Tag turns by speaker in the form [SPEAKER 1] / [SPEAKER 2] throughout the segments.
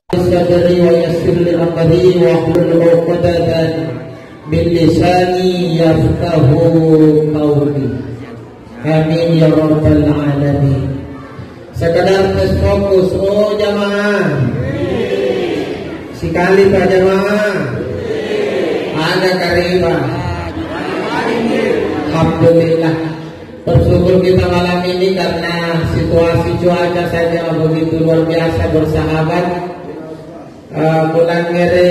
[SPEAKER 1] sadri wa yassir li amri wa hlul 'uqdatan min lisani yafqahu qawli. Amin ya rabbal alamin. Sekedar fokus, oh jamaah. Sekali Pak jamaah. Ada karibah. Alhamdulillah. Bersyukur kita malam ini karena situasi cuaca saja begitu luar biasa bersahabat. Bulan ngere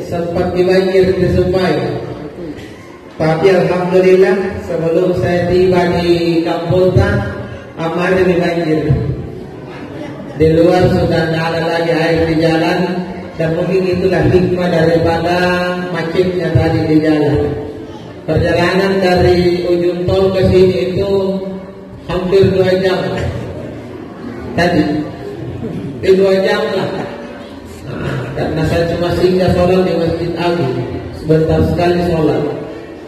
[SPEAKER 1] sempat dibanjir di Sumbai. Tapi alhamdulillah sebelum saya tiba di Kampolta aman dibanjir. Di luar sudah tidak ada lagi air di jalan, dan mungkin itulah hikmah daripada macetnya tadi di jalan. Perjalanan dari ujung tol ke sini itu hampir 2 jam. Tadi 2 jam lah. Karena saya cuma singgah sholat di Masjid Abi, sebentar sekali sholat,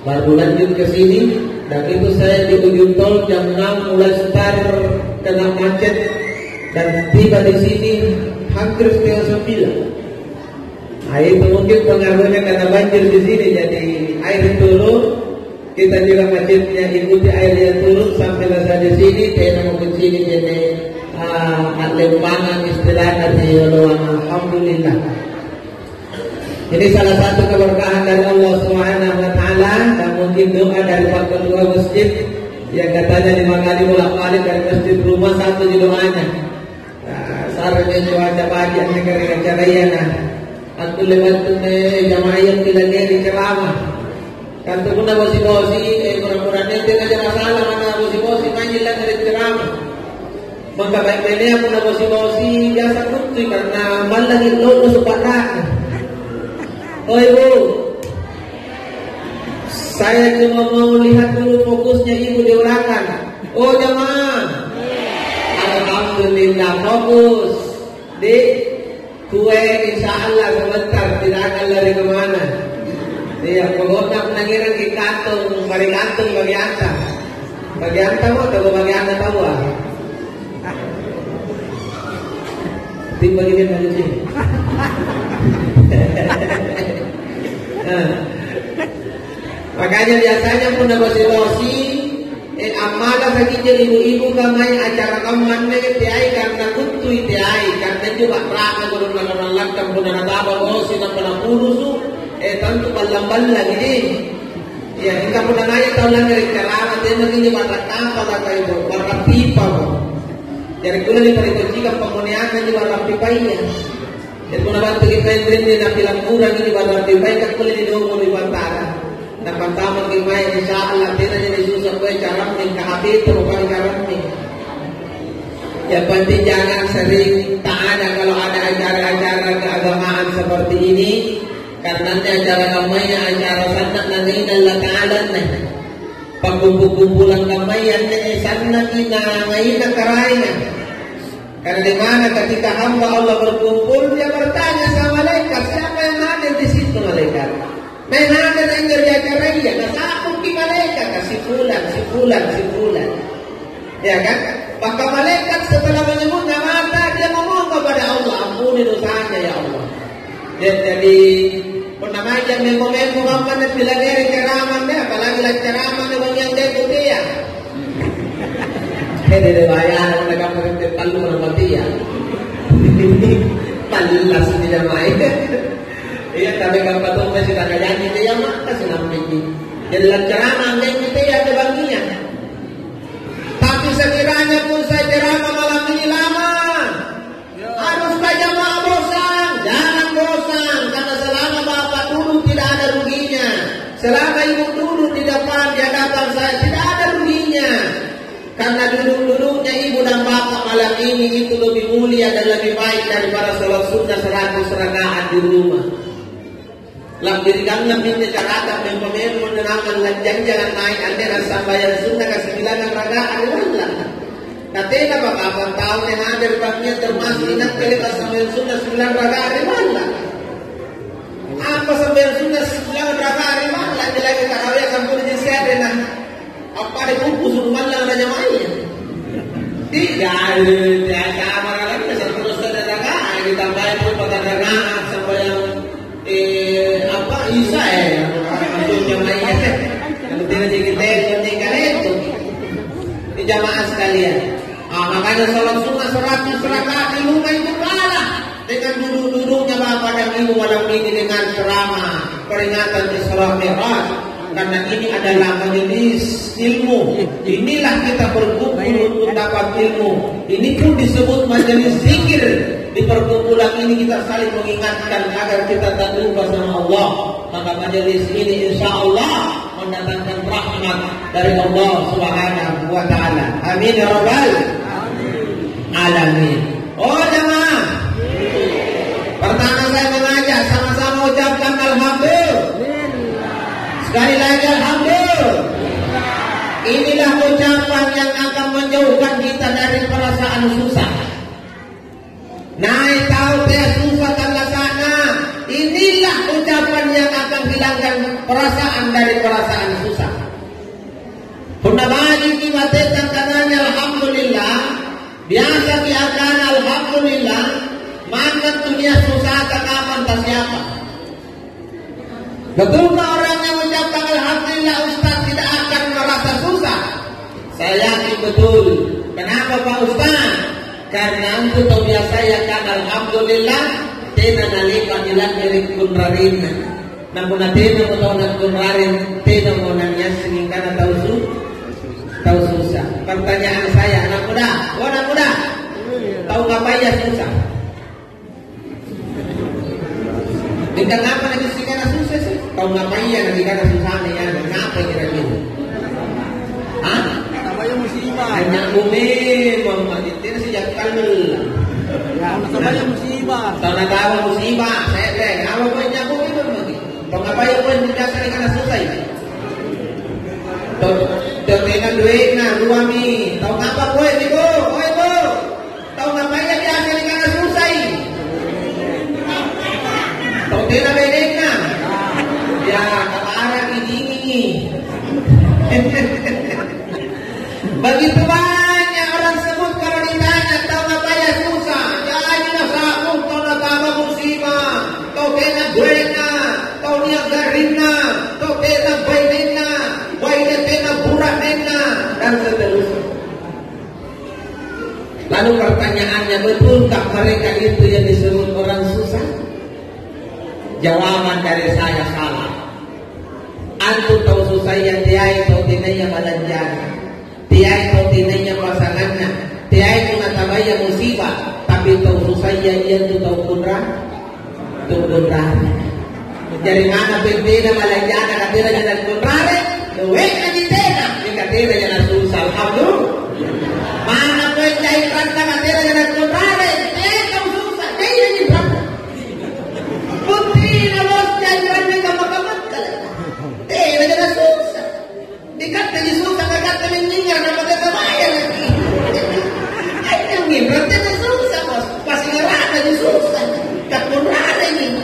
[SPEAKER 1] baru lanjut ke sini. Dan itu saya di ujung tol jam 6 mulai start kena macet, dan tiba di sini hampir setengah 9. Nah, itu mungkin pengaruhnya karena banjir di sini, jadi air turun, kita juga macetnya ikuti air yang turun sampai selesai di sini. Saya mau ke sini jadi lembangan istilahnya di luar. Alhamdulillah. Ini salah satu keberkahan dari Allah Subhanahu wa taala, dan mungkin doa dari Pak Ketua Masjid yang katanya 5 kali bolak-balik dari masjid rumah, satu di doanya. Saranya cuaca pagi yang negara carayana. Aku lewat jamaah yang tidak di ceramah. Kan tu pun bosi-bosi, pura-pura nanti aja masalah mana bosi-bosi manjilah dari ceramah. Maka baik-baiknya aku bosi-bosi biasa kutu karena malah itu supaya. Oh ibu, saya cuma mau lihat dulu fokusnya ibu di belakang. Oh jamaah, alhamdulillah fokus di kue, insya Allah sebentar tidak akan lari kemana. Iya, pokoknya penangiran di kantung, bagi kantung bagi anta. Bagi anta mau atau bagi anta tahu ah? Tim bagi dia bagi sini. Makanya biasanya pun bosi-bosi amalah saja ibu-ibu kamai acara kamannya tiai karena kutu tiai karena juga perang gurun lalang kampung dan abang bosi dan penapulusu tentu balang-balang ini ya kita pun nanya tahun lagi ceramah dia ini warna kapal atau ibu warna pipa jadi kalau di perikocikan pemuniakan di warna pipa ya. Jadi pun bantu kita ini nak bilang kurang ini warna pipa kan boleh di dua di bantara. Dan pertama kita insya Allah tidak jadi susah buat cara menikah habis bukan cara menikah. Yang penting jangan sering tak ada kalau ada acara-acara keagamaan seperti ini, karena nanti acara kamanya acara sanat nanti Allah Taala nih. Pangkumpul-kumpulan kamanya nanti sanat kita ngaina karainya. Karena di mana ketika hamba Allah berkumpul dia bertanya sama malaikat, siapa yang hadir di situ malaikat? Mana ada yang kerja caranya? Nasabuk di malaikat si fulan. Ya kan? Maka malaikat setelah menyebut nama dia memohon kepada Allah, ampuni dosanya ya Allah. Jadi penamanya memang Muhammad bilang dari ceramah dia, apalagi lah ceramah yang dia ikuti ya. Dari bayar mereka berhenti palu bermati ya. Palas tidak main. Iya, tapi kalau betul masih tak kaya kita ya mak kasih nampak ini. Jadi ceramah yang kita ya ada baginya. Tapi sekiranya pun saya ceramah malam ini lama, harus saja mau bosan, jangan bosan, karena selama bapak dulu tidak ada ruginya, selama ibu dulu di depan di hadapan saya tidak ada ruginya. Karena dulu-dulunya ibu dan bapak malam ini itu lebih mulia dan lebih baik daripada sholat sunnah 100 rakaat di rumah. Dirikan minta carakan mempemen menerangkan lanjang jangan naik anda rasa bayar sunnah ke 9 rakaat Allah. Katanya bapak tahun yang hadir bagian termasuk ingat kali pas sambil sunnah 9 rakaat Allah. Apa sambil sunnah 9 rakaat Allah? Dia lagi tarawih sampai di sini nah. Apa ada kumpul suruhan lah ada jamaahnya? Tidak ada kamar lagi terus ada rakaat ditambah pun pada Makanya sholat sunnah 100 rakaat di rumah itu kalah dengan duduk-duduknya Bapak dan Ibu malam ini dengan ceramah peringatan Isra Mi'raj. Karena ini adalah majelis ilmu. Inilah kita berkumpul untuk dapat ilmu. Ini pun disebut majelis zikir. Di perkumpulan ini kita saling mengingatkan agar kita tak lupa sama Allah. Maka majelis ini insya Allah mendatangkan rahmat dari Allah Subhanahu wa Ta'ala. Amin ya Rabbal alamin. Oh jemaah, pertama saya mengajak sama-sama ucapkan alhamdulillah. Sekali lagi alhamdulillah. Inilah ucapan yang akan menjauhkan kita dari perasaan susah. Naik tahu dia susah tangga sana. Inilah ucapan yang akan hilangkan perasaan dari perasaan susah. Bunda bagi kita tangannya alhamdulillah. Biasa diakan alhamdulillah. Maka dunia susah kapan tak siapa. Betulkah orang yang mengucapkan alhamdulillah Ustaz tidak akan merasa susah? Saya yakin betul. Kenapa Pak Ustaz? Karena itu tahu biasa ya kan alhamdulillah tena nalika ilang milik kunrarin. Namun tena mo tahu nak kunrarin tena mo nanya singin kana tahu susah. Pertanyaan saya anak muda, tahu ngapain ya susah? Dengan apa lagi sih kana susah sih? Tahu ngapain ya lagi kana susah nih ya? Ngapa kira-kira? Hah?
[SPEAKER 2] Namanya musibah.
[SPEAKER 1] Hanya umim, memajitin sejak kalmel.
[SPEAKER 2] Ya, namanya musibah.
[SPEAKER 1] Tahu nak tahu musibah? Saya teh, apa pun yang umim lagi. Tahu ngapain pun biasa ni kana susah ya? Tahu dengan duit na dua mi. Tahu ngapa pun ibu? Oh ibu. Tahu ngapain ya biasa ni kana susah? Tahu tena bedek na. Ya, kemarah ini. Begitu banyak orang sebut kalau ditanya tahu apa ya susah. Jadi nasamu tahu nama musibah, tahu kena buena, tahu dia garina, tahu kena bainena, bainena kena buranena dan seterusnya. Lalu pertanyaannya, betulkah mereka itu yang disebut orang susah? Jawaban dari saya salah. Antu tahu susah yang dia tahu tinanya balanjana. Tiai tahu tinanya pasangannya. Tiai itu natabaya musibah. Tapi tahu susah yang dia tahu kunrah. Jadi mana berbeda balanjana katira jangan kunrah. Duit kan ditena. Ini katira jangan susah. Alhamdulillah. Mana pun cai ranta katira jangan kunrah. Tahu susah. Jadi ini berapa? Putri nabos cai ranta kamak-kamak. Jangan susah. Dikata di susah, kata meninggal, nama kata bayar lagi. Yang ini berarti susah bos. Pasti ngerana di susah. Kakurana ini.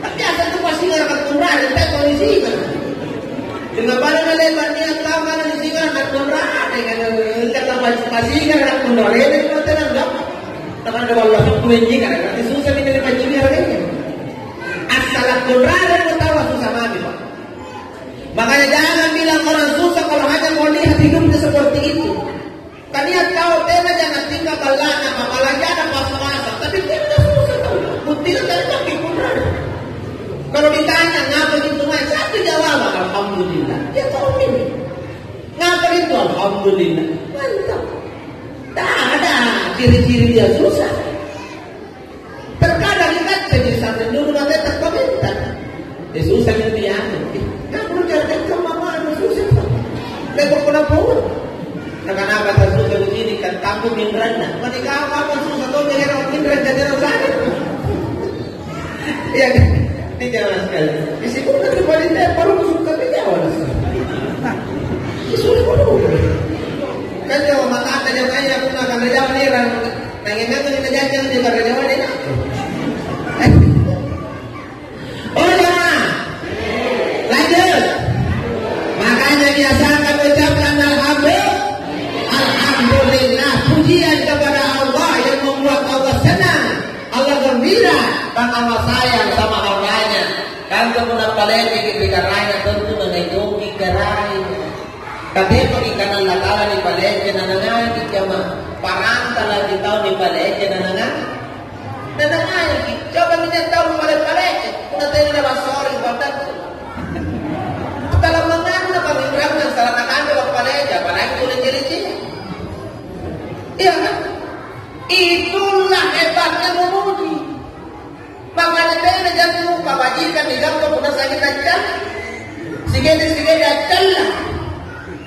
[SPEAKER 1] Tapi asal itu pasti ngerana kakurana. Tapi polisi kan. Dengan pada lebar ni ang tahu mana di sini kakurana. Kata pasti ngerana kakurana. Ini berarti nggak. Teman ada Allah menjing kan. Berarti susah ini dari majini harganya. Asal kakurana itu tahu susah mati pak. Makanya jangan bilang orang susah kalau hanya mau lihat hidupnya seperti itu. Tadinya kau tema jangan tinggal balana, apalagi ada pas-pasan. Tapi dia sudah susah tahu. Buktinya dari kaki kurang. Kalau ditanya ngapa gitu nggak satu jawaban alhamdulillah. Dia tahu ini. Ngapa itu alhamdulillah. Mantap. Tak ada ciri-ciri dia susah. Terkadang kita jadi sampai dulu nanti terkomentar. Dia susah yang dia jangan mama susah. Lepas pun. Kenapa tak susah begini kan kamu mindrana. Ketika apa susah kau jadi orang mindran jadi orang sakit. Iya kan? Ini jangan sekali. Di situ kan kembali baru suka dijawab. Disuruh dulu. Kan jawab maka ada yang pun akan dijawab nih orang. Nangennya tuh dijajan juga dijawab nih. Oh jangan. Lanjut. Makanya biasakan ucapkan alhamdulillah, pujian kepada Allah yang membuat Allah senang, Allah gembira, dan Allah sayang sama hambanya. Kan kemudian palete ketika raya tentu menentuki kerai. Tapi pengikanan lakala di palete nanangan di jama paranta lagi tahu di balik jangan nanangan coba minyak tahu di balik kuna tayo na basori badan dalam mengaku na pangibram ng saranakan ng paleja parang tuloy jeliti iya kan itulah hebatnya menguji makanya tayo na dyan mo pabajikan di dalam kung sakit aja sige aja lah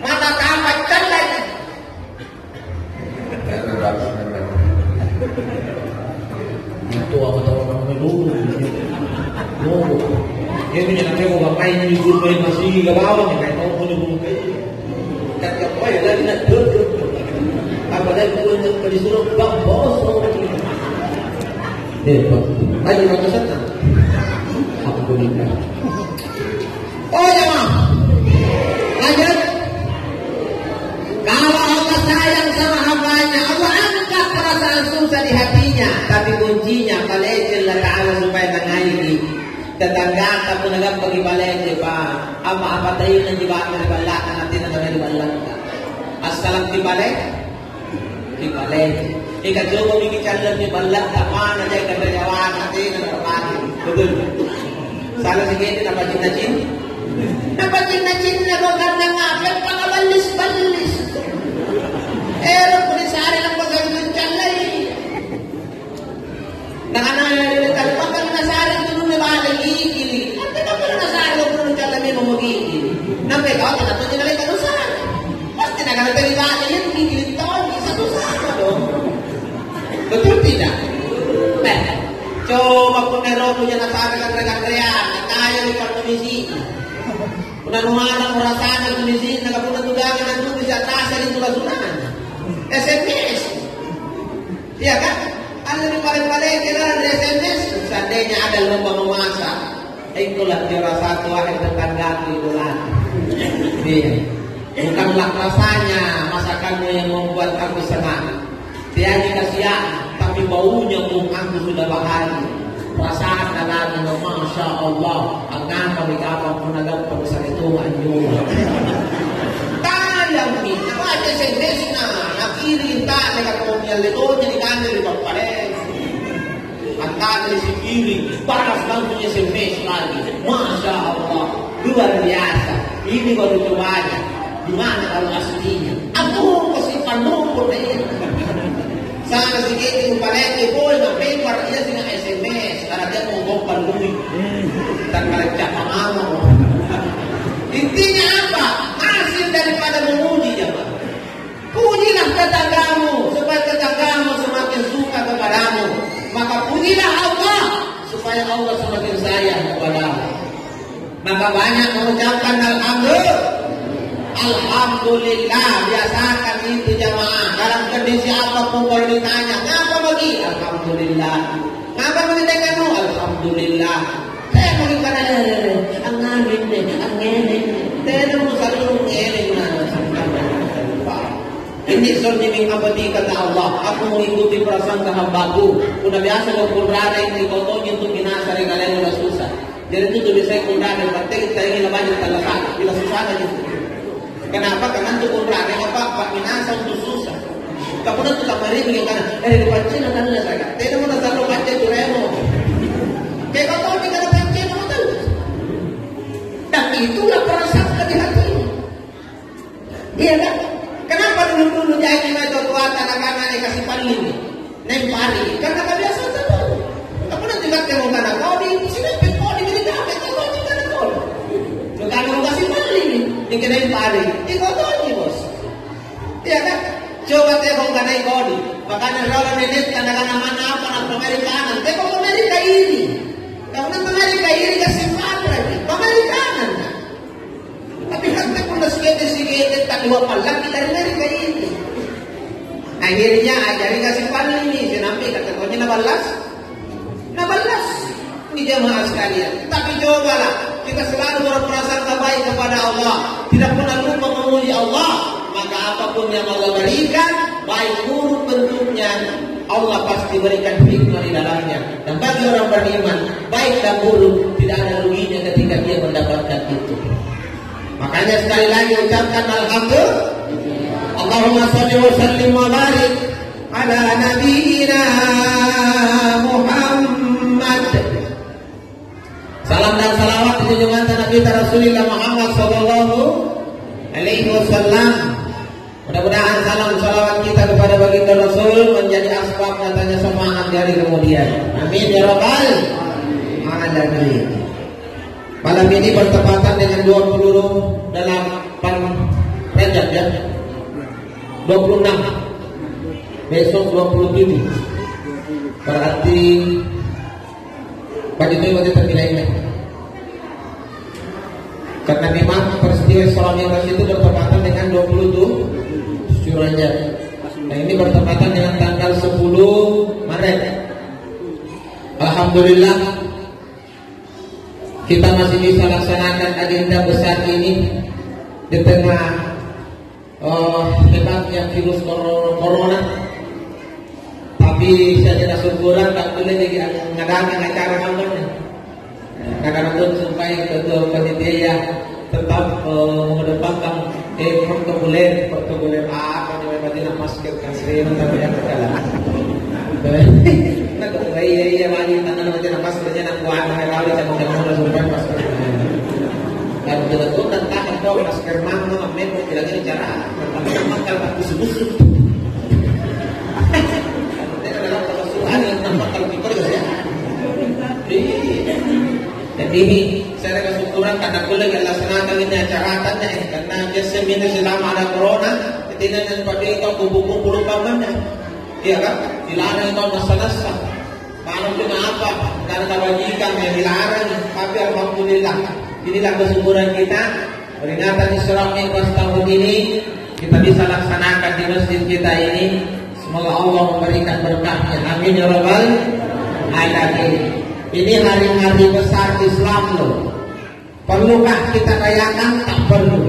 [SPEAKER 1] mata kapat kan lagi itu apa tahu orang melulu ini nanti mau ngapain di grup main masih ke bawah nih kayak mau punya kayak kata apa ya lagi nak duduk apalagi gue disuruh bang bos ayo kita sana alhamdulillah oh ya mah lanjut kalau Allah sayang sama hambanya Allah angkat perasaan susah di hatinya tapi kuncinya balejil ta'ala supaya nangaili tetangga tak menegak bagi balejil pak apa-apa tayo na jibat na balak na natin na di balak ka assalam di balejil ikajobo bigi chandar di balak ka mana jay kadrayawan natin na napati betul salah sige napajin na ko karena ngapit pakabalis-balis punisari lang pagagawin chandar Nakana talpakan nasari dulu na balik igili. At pala nasari ko dulu chandar mo magigili. Nampe ka na to dinalay ka nasari. Pasti nakalagay ba yan igili taon isa to sama dong. Betul tidak? Coba punero punya nasari kagre-kagrean, kaya di Indonesia. Punanuhanan merasakan Indonesia, nagapuna tudangan itu bisa tasar itu lasunan. SMS. Iya kan? Ada di paling-paling kira SMS. Seandainya ada lomba memasak, itulah juara satu akhir tetangga itu lah. Iya. Bukanlah rasanya masakanmu yang membuat aku senang. Dia kasihan, tapi baunya mulut aku sudah bahagia. Perasaan dalamnya, masya Allah, angkat kapal penagang perbesar itu anjur. Tayang ni, apa aja SMS na, nakiri tak dekat komial itu jadi kami di paling. Angkat dari si kiri, panas langsung SMS lagi. Masya Allah, luar biasa. Ini baru cobanya. Di mana kalau aslinya? Aku kesimpan nomor ini. Sana sikit yung palengke po, yung paper, iya sila SMS. Karena dia mau bongkar lumik. Dan kalagya pangama mo. Intinya apa? Hasil daripada memuji ya Pak. Pujilah tetanggamu, supaya tetanggamu semakin suka kepadamu. Maka pujilah Allah, supaya Allah semakin sayang kepadamu. Maka banyak mengucapkan Alhamdulillah, biasakan itu jamaah. Dalam kondisi apapun kalau ditanya, ngapa bagi? Alhamdulillah. Ngapa menitekamu? Alhamdulillah. Saya bagi karena angin. Tidak mau selalu ngene Ini sorjiming abadi kata Allah. Aku mengikuti perasaan hambaku. Udah biasa kalau kurang yang dikotonya untuk binasa dari kalian udah susah. Jadi itu tuh bisa kurang dan berarti kita ingin lebih terletak. Bila susah aja. Kenapa? Karena untuk kurang Pak binasa untuk susah. Kamu tuh kamari begini kan? Dipancing akan saya. Tidak mau selalu baca turemo. Kayak kau tahu kita pancing mau tahu. Dan itulah perasaan di hati ini. Iya kan? Kenapa dulu jadi macam kuat anak-anak yang kasih paling nempari? Karena tak biasa tahu. Kamu nanti tak mau kena kau di sini kau di sini tak kau di mana kau? Bukan mau kasih paling ni kena nempari. Ikut tu ni bos. Iya kan? Coba tengok kena kau di. Makanya orang nenek kadang-kadang mana apa nak Amerikanan. Tengok Amerika ini. Kamu nak Amerika ini kasih paling lagi. Amerikanan. Tapi hati pun dah sikit tak dua palang kita dari ini. Akhirnya ajari kasih paling ini. Senampi kata kau ni nabalas. Ini jemaah sekalian. Tapi cobalah kita selalu berperasaan terbaik kepada Allah. Tidak pernah lupa memuji Allah. Maka apapun yang Allah berikan, baik buruk bentuknya, Allah pasti berikan hikmah di dalamnya. Dan bagi orang beriman, baik dan buruk tidak ada ruginya ketika dia mendapatkan itu. Makanya sekali lagi ucapkan alhamdulillah. Allahumma shalli wa sallim wa barik ala nabiyyina Muhammad. Salam dan salawat junjungan Nabi Rasulullah Muhammad sallallahu alaihi wasallam. Mudah-mudahan salam salawat kita kepada baginda Rasul menjadi asbab datangnya semangat dari kemudian. Amin ya rabbal alamin. Malam ini bertepatan dengan 28 Rajab ya. 26. Besok 27. Berarti pada itu berarti terpilih. Karena memang peristiwa Isra Mi'raj itu bertepatan dengan 27 Rajab. Nah ini bertepatan dengan tanggal 10 Maret. Alhamdulillah kita masih bisa laksanakan agenda besar ini di tengah hebatnya virus corona. Tapi saya tidak syukuran tak boleh jadi ngadakan acara kampanye. Kadang-kadang supaya ketua panitia tetap mengedepankan protokoler apa namanya masker kasih tapi yang terkalah. Nak iya bagi tangan macam maskernya nak buat kali sama supaya masker. Dan betul tentang itu masker mana memang tidak ada cara memang kalau busuk-busuk. Dalam kesusahan yang nampak kalau pikir ya. Dan ini saya ada kesyukuran karena boleh dilaksanakan ini acara-acaranya karena biasa minus selama ada corona tidak dan pada itu kubu-kubu pamannya iya kan dilarang itu masa-masa kalau dengan apa karena kewajiban yang dilarang tapi alhamdulillah inilah kesyukuran kita peringatan Isra Mi'raj tahun ini kita bisa laksanakan di masjid kita ini. Semoga Allah memberikan berkahnya, amin ya rabbal alamin. Ini hari-hari besar Islam loh. Perlukah kita rayakan? Tak perlu.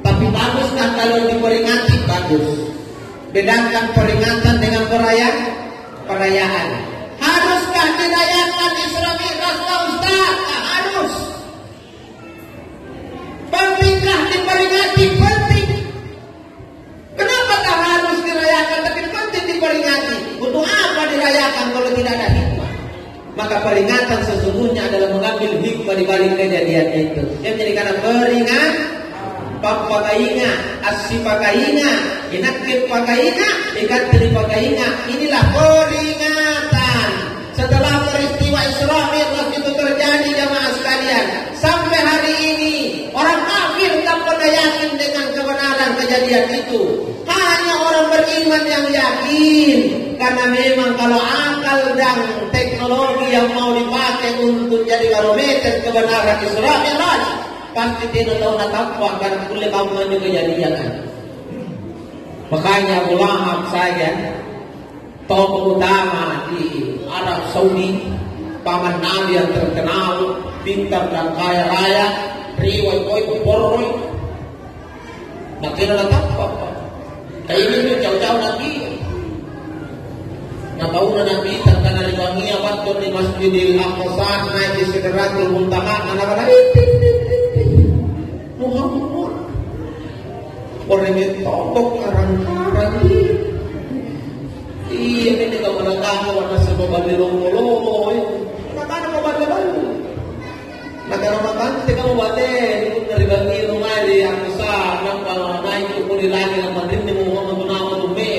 [SPEAKER 1] Tapi baguskah kalau diperingati? Bagus. Bedakan peringatan dengan perayaan. Haruskah dirayakan Isra Mi'raj Ustaz? Tak harus. Pentingkah diperingati? Penting. Kenapa tak harus dirayakan? Tapi penting diperingati. Untuk apa dirayakan kalau tidak ada hikmah? Maka peringatan sesungguhnya adalah mengambil hikmah di balik kejadian itu. Yang menjadikan peringat, papakaina, asipakaina, inakir pakaina, ikatri pakaina. Inilah peringatan. Setelah peristiwa Isra Mi'raj itu terjadi jamaah sekalian, sampai hari ini orang kafir tak pernah yakin dengan kebenaran kejadian itu. Hanya orang beriman yang yakin. Karena memang kalau akal dan teknologi yang mau dipakai untuk jadi barometer kebenaran Isra Mi'raj pasti tidak tahu apa karena boleh kamu juga kejadian. Makanya Abu Lahab saja tokoh utama di Arab Saudi, paman Nabi yang terkenal, pintar dan kaya raya, riwayat poroi, nak kira apa? Kayak ini jauh-jauh lagi. Nah tahu Nabi terkena liwanginya waktu di Masjidil Aqsa naik di Sidratul Muntaha mana Muhammad orang itu totok karang-karang iya ini kalau menangkap warna sebab balirong-lolo makanya mau balu negara makan kita mau baten dari bagi rumah di Aqsa nampak naik ke lagi yang Madrid di Muhammad Nabi Umar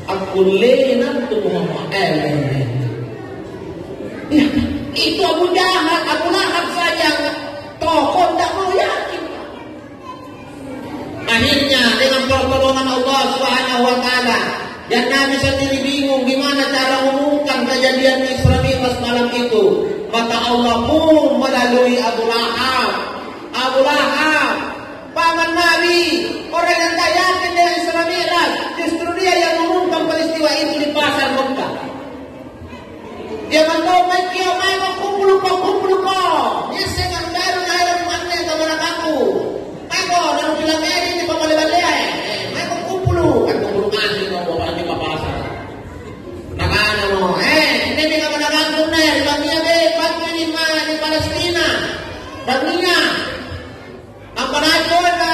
[SPEAKER 1] Akulenan tu Muhammad ya, itu Abu Jahal, Abu Lahab saja tokoh tak mau yakin. Akhirnya dengan pertolongan Allah Subhanahu Wa Taala dan Nabi sendiri bingung gimana cara mengumumkan kejadian Isra Mi'raj malam itu. Maka Allah pun melalui Abu Lahab, paman Nabi, orang yang tak yakin dengan Isra Mi'raj, justru dia yang mengumumkan peristiwa itu di pasar Mekah. Dia mengatakan, "Mereka mau kumpul kau. Dia sengat baru nak mana kepada kamu. Aku nak bilang ini di bawah-bawah. Mereka kumpul ngasih kau bawa di pasar. Nakana mo, ini dengan kepada kamu nih, bagian di Palestina, bagian. Apa nak Jona,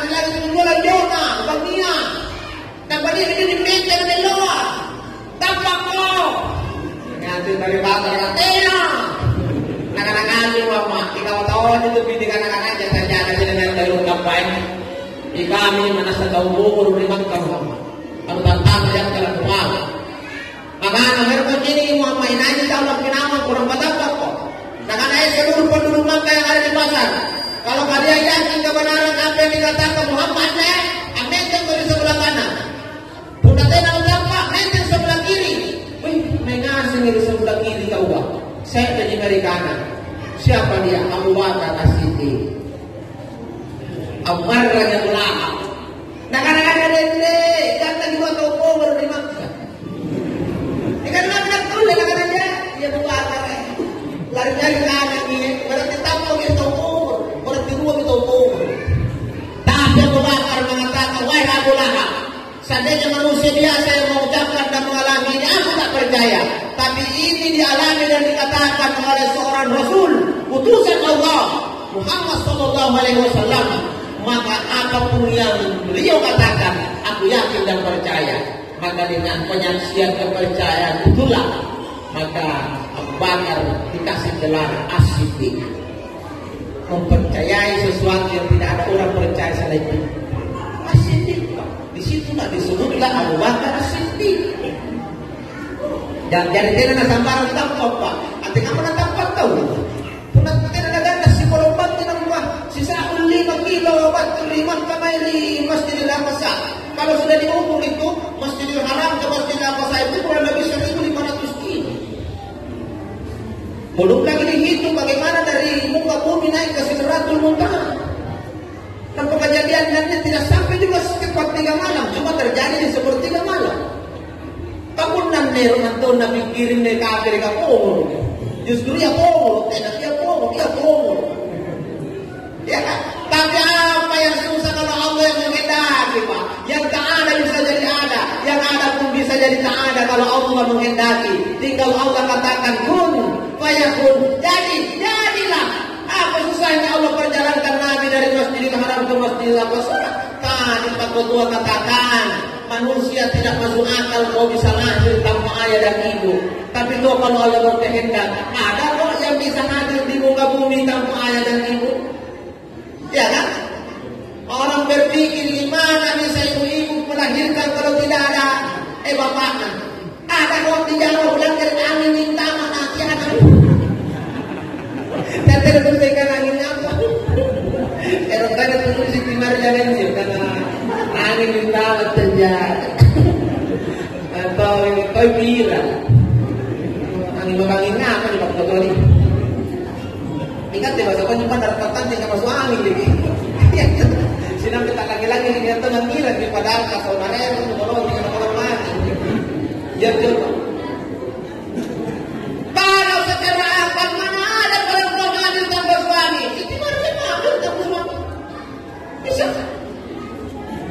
[SPEAKER 1] nilai 10 Jona, bagian. Dan bagi ini di meja di luar. tahu umur memang kamu kalau tantang yang telah kuat. Maka nomor ini mau main aja kalau kenapa kurang berdampak kok. Dengan seluruh penduduk Makkah yang ada di pasar. Kalau kalian yakin kebenaran apa yang dikatakan Muhammad, menteng di sebelah kanan. Bukan tidak tampak menteng sebelah kiri. Mengasing di sebelah kiri kau. Saya dari Amerika. Siapa dia? Abu Bakar As-Siddiq. Abu Bakar yang ulama. Nah kadang-kadang dende, jangan juga tahu baru di Makkah. Kadang-kadang tuh kadang-kadang dia Abu Bakar. Lari-lari kanan ini, berarti tahu dia tahu umur, berarti dua kita umur. Tapi Abu Bakar mengatakan, wahai Abu Lahab, seandainya manusia biasa yang mengucapkan dan mengalami ini, aku tak percaya. Tapi ini dialami dan dikatakan oleh seorang Rasul, utusan Allah, Muhammad Sallallahu Alaihi Wasallam. Maka apapun yang beliau katakan, aku yakin dan percaya. Maka dengan penyaksian kepercayaan itulah, maka Abu Bakar dikasih gelar As-Siddiq, mempercayai sesuatu yang tidak ada orang percaya selain itu. As-Siddiq, disitulah disebutlah Abu Bakar As-Siddiq. Dan jadi tidak ada sambaran tampak Pak. Artinya apa tampak tahu? Punat tidak ada ganda si kolombat tidak rumah. Sisa 5 kilo obat teriman kamai di Masjidil Aqsa. Kalau sudah diukur itu Masjidil Haram ke Masjidil Aqsa itu kurang lebih 1.500 kilo. Belum lagi dihitung bagaimana dari muka bumi naik ke Sidratul Muntaha. Dan kejadiannya tidak sampai juga secepat 3 malam, cuma terjadi di sepertiga malam. Kamu nanti nabi kirim dari kafir ke Pomo. Justru ya Pomo, tidak dia Pomo, dia Pomo. Ya kan? Tapi apa yang susah kalau Allah yang menghendaki Pak? Yang tak ada bisa jadi ada, yang ada pun bisa jadi tak ada kalau Allah menghendaki. Tinggal Allah katakan kun, fayakun. Jadilah. Apa susahnya Allah perjalankan Nabi dari Masjidil Haram ke Masjidil Aqsa? Tadi Pak Ketua katakan, manusia tidak masuk akal kau bisa lahir tanpa ayah dan ibu. Tapi tuh kalau Allah berkehendak, ada kok yang bisa hadir di muka bumi tanpa ayah dan ibu? Ya kan? Orang berpikir gimana bisa ibu-ibu melahirkan kalau tidak ada bapaknya? Ada kok di Jawa bilang dari angin minta nanti anak. Dan tidak bertekan angin apa? Eropa itu si timar jalan sih karena angin minta terjadi. Atau ini kau bilang angin apa nih Pak Ketua ini? Ingat deh bahasa penyepan daratan tinggal masuk angin lagi. Sinam kita lagi-lagi di atas mengira di padang kasau naren kalau tinggal orang mati. Ya coba. Kalau secara apa mana ada perempuan hamil tanpa suami? Itu baru hamil tanpa suami. Bisa.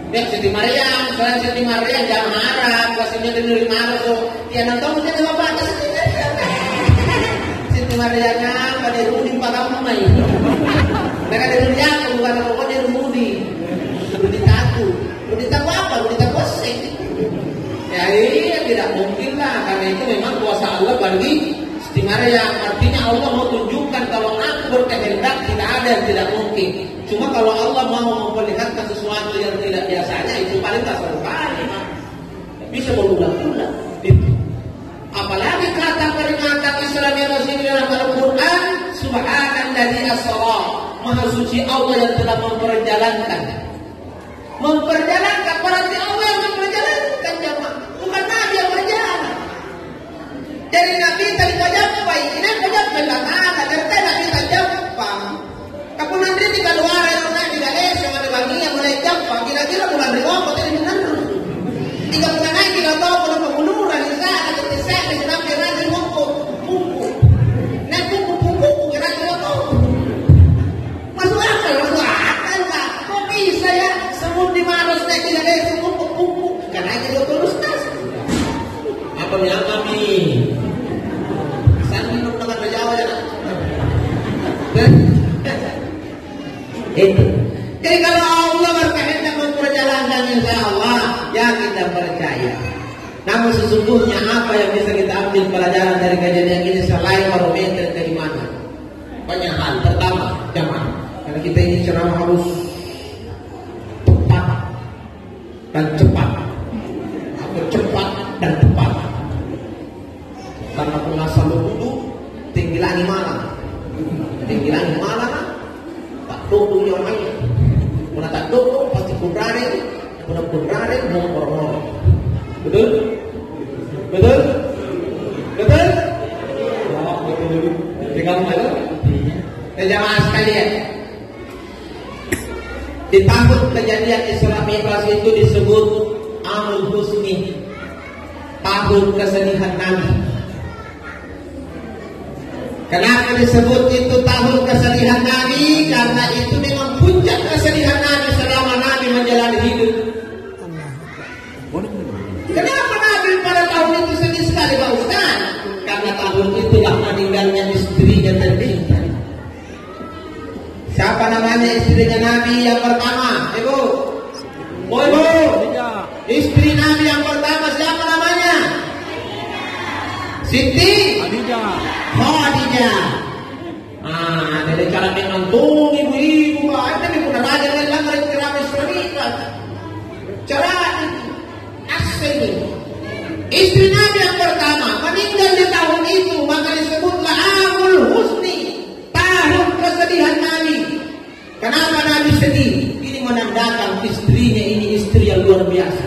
[SPEAKER 1] Ya Siti Maryam, soalnya Siti Maryam jangan marah, kasihnya dari marah tuh. Ya nonton mungkin sama batas Siti Maryam. Siti Maryamnya pada Rudi padamu mai. Mereka dari Rudi aku bukan apa dari Rudi. Rudi tahu apa? Rudi tahu sih. Ya iya tidak mungkin lah karena itu memang kuasa Allah bagi Siti Maryam. Artinya Allah mau tunjukkan kalau aku berkehendak tidak ada yang tidak mungkin. Cuma kalau Allah mau memperlihatkan sesuatu yang tidak biasanya itu paling tak satu kali. Bisa berulang-ulang. Itu. Apalagi kata peringatan Islam yang masih dalam Al-Quran, Subhanalladzi asra, Maha suci Allah yang telah memperjalankan. Memperjalankan berarti Allah yang memperjalankan jemaah, bukan Nabi yang berjalan. Jadi Nabi tadi tajampai, ini tajampai lah ada, dari Nabi tajampai. Kamu nanti di luar yang Nabi galesi yang ada bagi yang mulai jampai, kira-kira bulan riwayat tadi benar. 3 bulan lagi kita tahu kalau pembunuhan di sana, di sana sampai nanti ngumpul. Nah kumpul kira kita tahu. Masuk akal lah. Kok bisa ya? Semua di Maros naik di galesi kumpul. Karena kita terus nas. Apa yang kami? Sambil minum dengan berjawa ya. Itu. Jadi kalau Allah berkehendak memperjalankan insya Allah, ya kita percaya. Namun sesungguhnya apa yang bisa kita ambil pelajaran dari kejadian ini selain barometer keimanan? Banyak hal. Pertama, jamaah. Karena kita ini ceramah harus tepat. dan cepat. Aku cepat dan tepat. Karena pengasal dulu tinggi lagi malam. Tinggi lagi malam tak dukung yang lain. Puna tak dukung pasti punraring. Puna punraring mau orang. Betul? Betul? Betul? Oh, betul. Jadi kamu tahu? Jemaah sekalian, di tahun kejadian Isra Mi'raj itu disebut Amul Husni, tahun kesedihan Nabi. Kenapa disebut itu tahun kesedihan Nabi? Karena itu memang puncak kesedihan Nabi selama Nabi menjalani hidup. Kenapa Nabi pada tahun itu sedih sekali Pak Ustaz? Karena tahun itulah meninggalnya istrinya tercinta. Siapa namanya istrinya Nabi yang pertama? Ibu? Oh ibu? Istri Nabi yang pertama siapa namanya? Siti? Khadijah. Dari cara mengantung ibu-ibu, ada nih pun ada yang langgar keramik serika. Cara asli. Istri Nabi yang pertama meninggal di tahun itu, maka disebutlah Amul Husni, tahun kesedihan Nabi. Kenapa Nabi sedih? Ini menandakan istrinya ini istri yang luar biasa.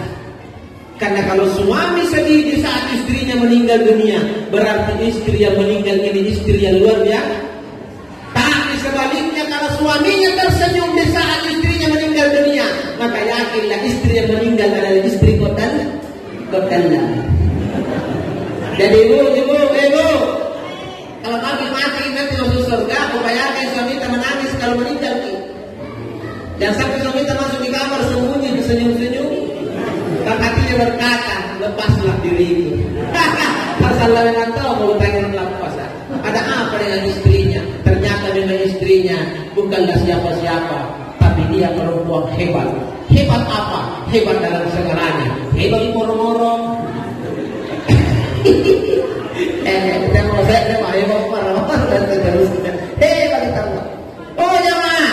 [SPEAKER 1] Karena kalau suami sedih di saat istrinya meninggal dunia, berarti istri yang meninggal ini istri yang luar biasa. Tapi sebaliknya kalau suaminya tersenyum di saat istrinya meninggal dunia, maka yakinlah istri yang meninggal adalah istri kotal. Jadi ibu, kalau kami mati nanti masuk surga, upayakan suami kita menangis kalau meninggal. Dan sampai suami kita masuk di kamar sembunyi tersenyum-senyum. Dan hatinya berkata, lepaslah diriku. Masalah dengan tahu kalau pengen lepas. Ada apa dengan istrinya? Ternyata dengan istrinya bukanlah siapa-siapa, tapi dia perempuan hebat. Hebat apa? Hebat dalam segalanya. Hebat moro-moro. Kita mau saya Pak hebat moro-moro dan seterusnya. Hebat kita. Oh jemaah.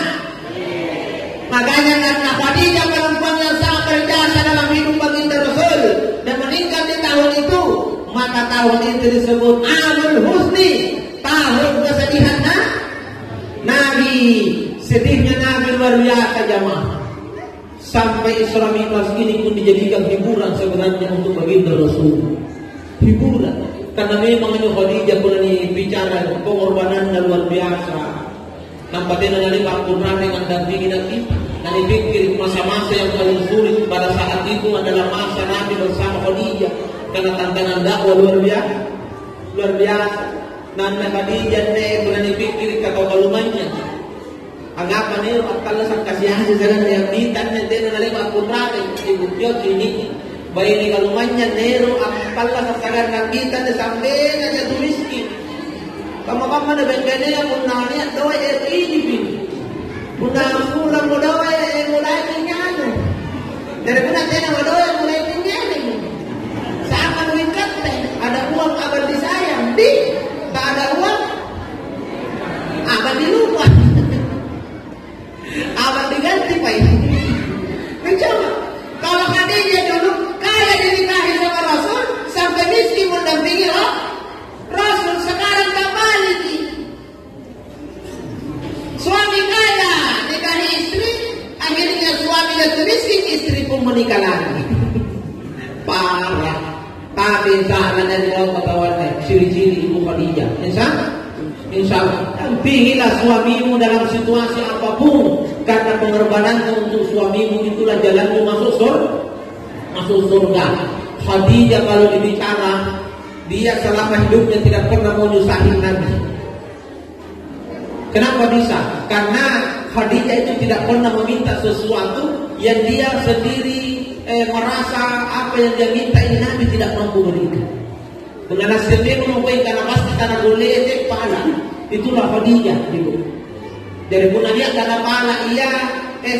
[SPEAKER 1] Makanya karena Khadijah perempuan yang sangat berjasa dalam hidup baginda Rasul dan meninggal di tahun itu, maka tahun itu disebut Amul Husni, tahun kesedihan Nabi. Sedihnya Nabi luar biasa jemaah. Sampai Isra Mi'raj ini pun dijadikan hiburan sebenarnya untuk baginda Rasul. Hiburan. Karena memang itu Khadijah pernah bicara pengorbanannya luar biasa. Nampaknya nanti waktu dengan dampingi Nabi. Dan dipikir masa-masa yang paling sulit pada saat itu adalah masa Nabi bersama Khadijah. Karena tantangan dakwah luar biasa. Nanda Khadijah pernah dipikir kata kalumannya. Anggapan ini kalau sang kasih hasil jangan yang ditanya dia nanti waktu ibu Jod ini. Bayi ini kalumannya nero apalah sasaran kita sampai aja tuliskin. Kamu ada bengkelnya yang munanya doa ini. Mudah pulang doa mulai tinggal. Dari pun ada doa mulai tinggal. Sama mengikat ada uang abad disayang di tak ada uang abad dilupa. Abad diganti Pak. Mencoba. Kalau Khadijah dulu kaya dinikahi sama Rasul sampai miskin mendampingi Rasul, sekarang kembali suami kaya nikahi istri, akhirnya suami jatuh miskin, istri pun menikah lagi. Parah. Tapi insya Allah dari Allah kawannya ciri-ciri ibu Khadijah. Insya Allah. Dampingilah suamimu dalam situasi apapun, karena pengorbananmu untuk suamimu itulah jalanmu masuk surga. Khadijah kalau dibicara, dia selama hidupnya tidak pernah mau nyusahin Nabi. Kenapa bisa? Karena Khadijah itu tidak pernah meminta sesuatu yang dia sendiri merasa apa yang dia minta ini Nabi tidak mampu berikan. Dengan hasilnya mungkin karena pasti karena boleh pahala. Itulah Khadijah gitu. Dari pun dia karena pahala iya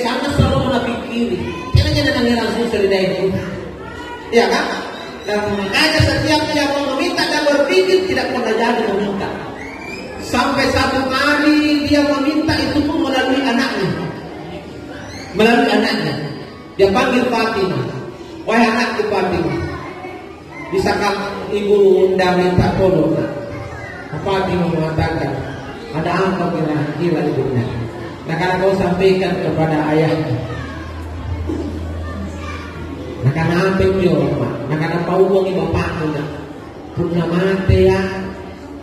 [SPEAKER 1] sama selalu menapikiri. Jangan nangis langsung selidai itu. Ya kan? Dan makanya setiap yang mau meminta dan berpikir tidak pernah jadi meminta. Sampai satu kali dia meminta itu pun melalui anaknya. Dia panggil Fatimah. Wahai anak bupati, bisakah ibu undang minta tolong? Bupati mengatakan, ada apa kira-kira ibunya? Nah, karena kau sampaikan kepada ayahnya. Nah, karena apa itu orang? Nah, karena kau uangi bapaknya. Puna mati ya,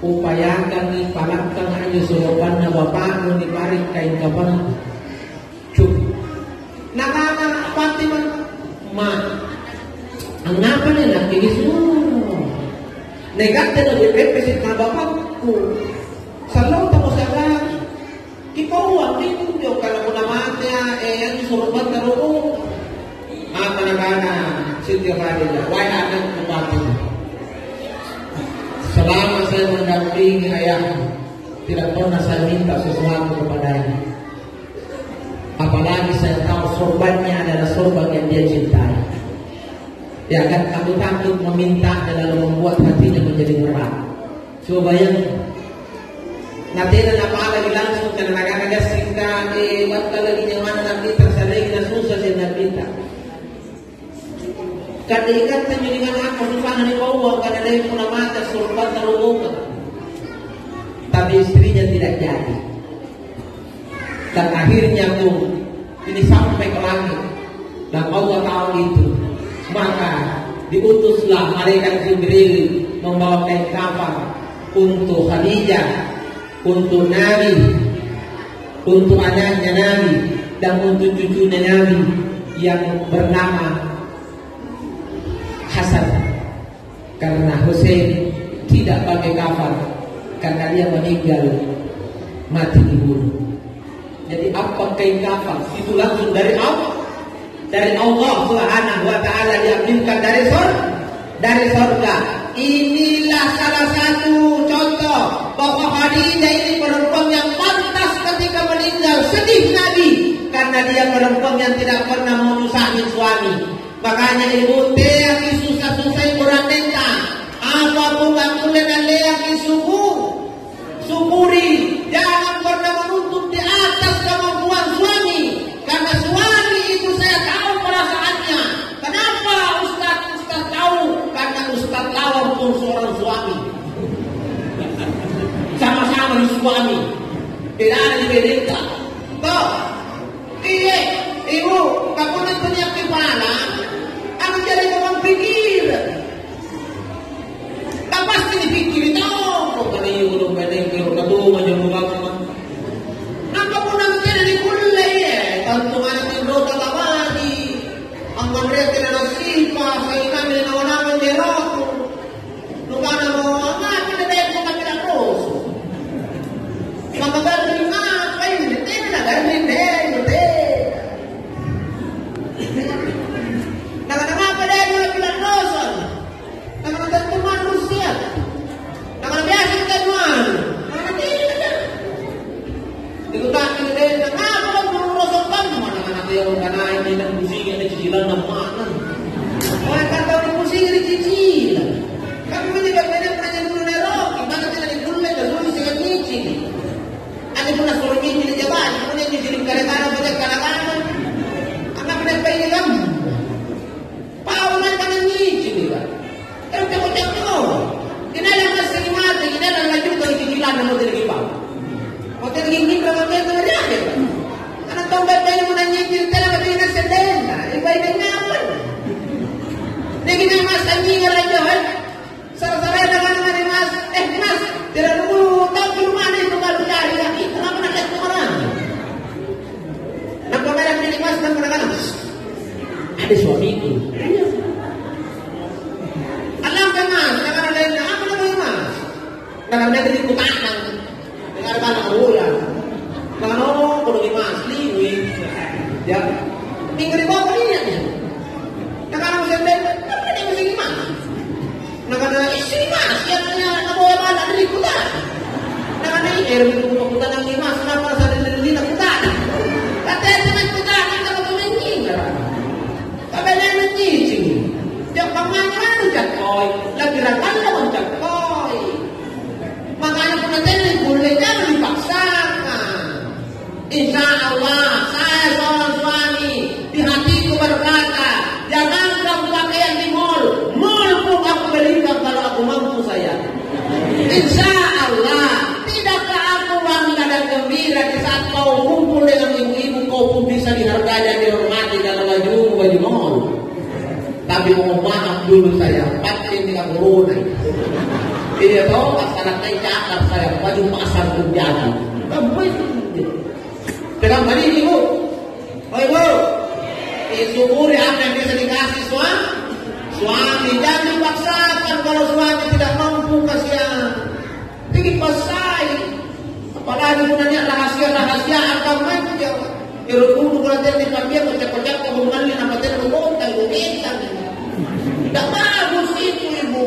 [SPEAKER 1] upayakan ni palakkan aja soroban na bapakmu ni parik kain kapan. Cuk. Nah, karena pati ma, ang napa nila kini semua. Negate na bepesit na bapakku. Salaw ta mo sa lang. Ipauwag din yung kalau mo naman niya yang soroban na roon. Managana Siti Khadijah, wahai anak bupati. Selama saya mendampingi ayahmu, tidak pernah saya minta sesuatu kepadanya. Apalagi saya tahu sorbannya adalah sorban yang dia cintai. Ya kan, kamu takut meminta dan lalu membuat hatinya menjadi berat. Coba bayangkan. Nanti na lagi langsung karena nagagagas singka ba't lagi nyaman nakita sa lagi na susah siya nakita. Karena ikat dengan aku susah ni bawa karena dia pun mata surbat terubuk. Tapi istrinya tidak jadi. Dan akhirnya pun ini sampai ke langit. Dan Allah tahu itu. Maka diutuslah malaikat Jibril membawa kain kafan untuk Khadijah, untuk Nabi, untuk anaknya Nabi, dan untuk cucunya Nabi yang bernama Hasan. Karena Hussein tidak pakai kafan karena dia meninggal mati dibunuh. Jadi apa kain kafan itu langsung dari Allah. Dari Allah Subhanahu wa taala diambilkan dari surga. Inilah salah satu contoh bahwa Khadijah ini perempuan yang pantas ketika meninggal sedih Nabi karena dia perempuan yang tidak pernah mau nyusahin suami. Makanya ibu teh susah-susah kurang nenta. Apapun aku dengan lelaki syukuri. Jangan pernah menuntut di atas kemampuan suami. Karena suami itu saya tahu perasaannya. Kenapa Ustaz tahu? Karena Ustaz Lawang pun seorang suami. Sama-sama di suami. Tidak ada dibedakan. Toh, iya, ibu, kamu nanti punya kepala. Aku jadi orang pikir. Tak pasti dipikir tahu. Kau kan ibu belum bedeng kau kadu menjemurang sama. Nampak pun nanti jadi dikulai ya. Tentu anak itu tak lagi. Angkat dia tidak nasipa. Saya kami nawan-nawan jerok. Luka nama anak kita dia pun kami tak terus. Maka beri apa ini? Tidak beri deh. Kenapa dia juga bilang dosa? Karena tentu manusia. Karena biasa kita jual. Karena tidak. Dikutakan dia, kenapa kau perlu dosa kamu? Mana dia karena ini dan pusing ada cicilan dan mana? Orang kata orang pusing ada cicilan. Kamu tidak pernah dulu nerok. Maka tidak dibulai dan dulu sangat nyicil. Ada pun suruh nyicil di jalan. Kemudian nyicil kadang-kadang banyak kadang-kadang. Anak pernah pengen kamu. Paulan kami nyicil kan. Kalau cakap-cakap kinalang mas sa mati, kinalang na juga cicilan ng hotel gipaw. Hotel gipaw ka kaya naman yan. Anong tambay-bay mo na nyicil talaga din na sa dena. Ibay na nga po. Naging na mas ang nyinga radyo. Sarap-saray na naman ni mas. Mas, tira mo tao kilumana yung tumalutari lagi. Kung ako nakit mo ka nagpamalang ni mas na muna ka na. Ada suamiku. Alam ka mas, nakaralain na ako na kayo mas. Nakaralain na din kutanan. Nakaralain na kaulan. Nakaralain ko nung mas, liwin. Ya, minggu di bawah niya niya. Nakaralain sa bed, nakaralain mo sige mas. Nakaralain, sige mas, yan niya, nabuhay ba na rin kutan. Nakaralain, meron yung kutan ng mas, kenapa sa rin na kutan. Kataya sa may kutan, hindi ka tumingin. Sabi na yung nyicing. Yung pamangan jakoy, lagiran naman jakoy. Makanya po natin yung gulay na dipaksakan. Insya Allah, saya seorang suami, di hatiku berkata, jangan kamu Insya Allah, tidakkah aku bangga dan gembira di saat kau kumpul dengan ibu-ibu, kau pun bisa dihargai dan dihormati dalam baju mall. Tapi mohon maaf dulu saya, pakai dengan corona. Dia tahu anak naik cakap saya, baju pasar terjadi. Kamu itu. Dengan hari ini bu, oh ibu, syukuri apa yang bisa dikasih suami. Jangan dipaksakan kalau suami tidak mampu kasihan. Dipasai. Apalagi sebenarnya rahasia akan manja. Kalau kudu belajar di kami kocak-kocak hubungan dengan apa tidak berkontak, berintang. Tidak bagus itu ibu.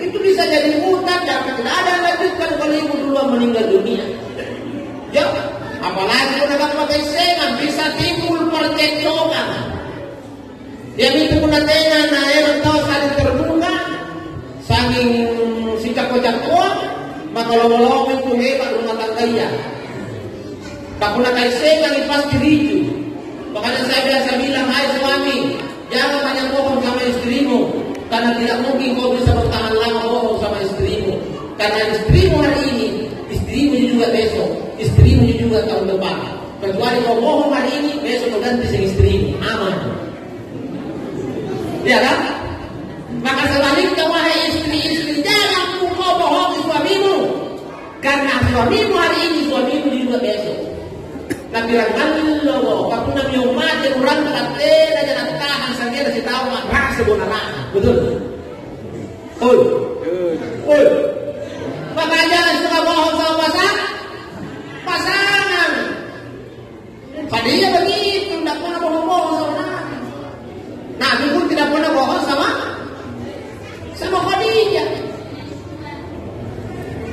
[SPEAKER 1] Itu bisa jadi hutang dan tidak ada lanjutkan kalau ibu duluan meninggal dunia. Ya, apalagi kalau pakai sengan bisa timbul percekcokan. Yang itu pun dengan air tahu saling terbuka, saking sikap-kocak uang, maka lo itu hebat rumah tangga ya. Tak pernah kai sengan pasti ricu. Makanya saya biasa bilang, hai suami, jangan banyak bohong sama istrimu, karena tidak mungkin kau bisa bertahan lama bohong sama istrimu. Karena istrimu hari ini, istrimu juga besok, istrimu juga tahun depan. Kecuali kau bohong hari ini, besok kau ganti sama istrimu, aman. Ya kan? Maka sebaliknya wahai istri-istri, jangan kau bohongi suamimu, karena suamimu hari ini, suamimu juga besok. Tapi lo, kamu nak mati orang kata jangan tahan sendiri si tahu mak rasa bonara, betul? Oi. Maka jangan suka bohong sama pasangan. Padahal begitu, tidak pernah bohong sama Nabi. Nabi pun tidak pernah bohong sama Khadijah.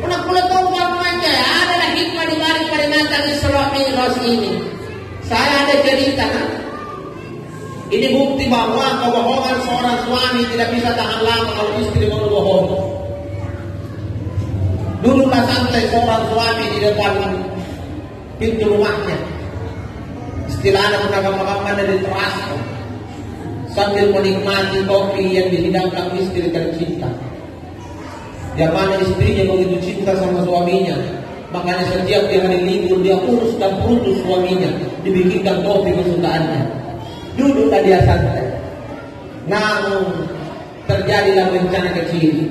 [SPEAKER 1] Pula tahu bagaimana adalah hikmah di balik peringatan Isra Mi'raj ini. Saya ada cerita kan? Ini bukti bahwa kebohongan seorang suami tidak bisa tahan lama kalau istri mau bohong. Dulu santai seorang suami di depan pintu rumahnya. Istilahnya penagam-penagam dari terasa sambil menikmati kopi yang dihidangkan istri tercinta. Yang mana istrinya begitu cinta sama suaminya, makanya setiap di hari libur dia urus dan putus suaminya, dibikinkan kopi kesukaannya. Duduklah dia santai. Namun terjadilah bencana kecil.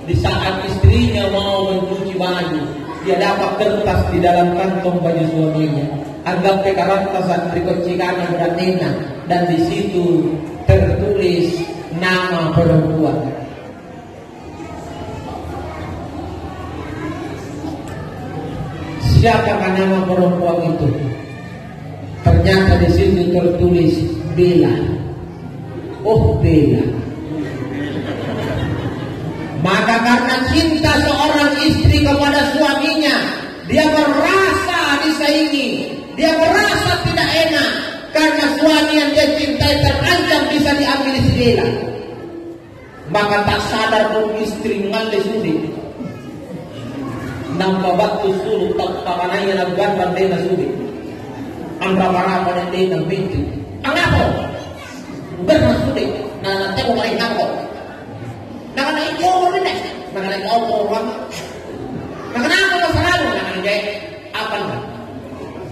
[SPEAKER 1] Di saat istrinya mau mencuci baju, dia dapat kertas di dalam kantong baju suaminya. Anggap kertas saat berkocikan beranena, dan di situ tertulis nama perempuan. Siapakah nama perempuan itu? Ternyata di sini tertulis Bella. Oh Bella. Maka karena cinta seorang istri kepada suaminya, dia merasa disaingi, dia merasa tidak enak karena suami yang dia cintai terancam bisa diambil si Bella. Maka tak sadar pun istri ngalih sulit. Nampak waktu suruh tak pakananya lakukan pandai nasubi. Amra para pandai nang pintu. Angako, bernasubi. Nah tengok lagi angko. Nak nak ikut ni, nak nak ikut orang. Nak nak apa selalu nak nak jai apa nak?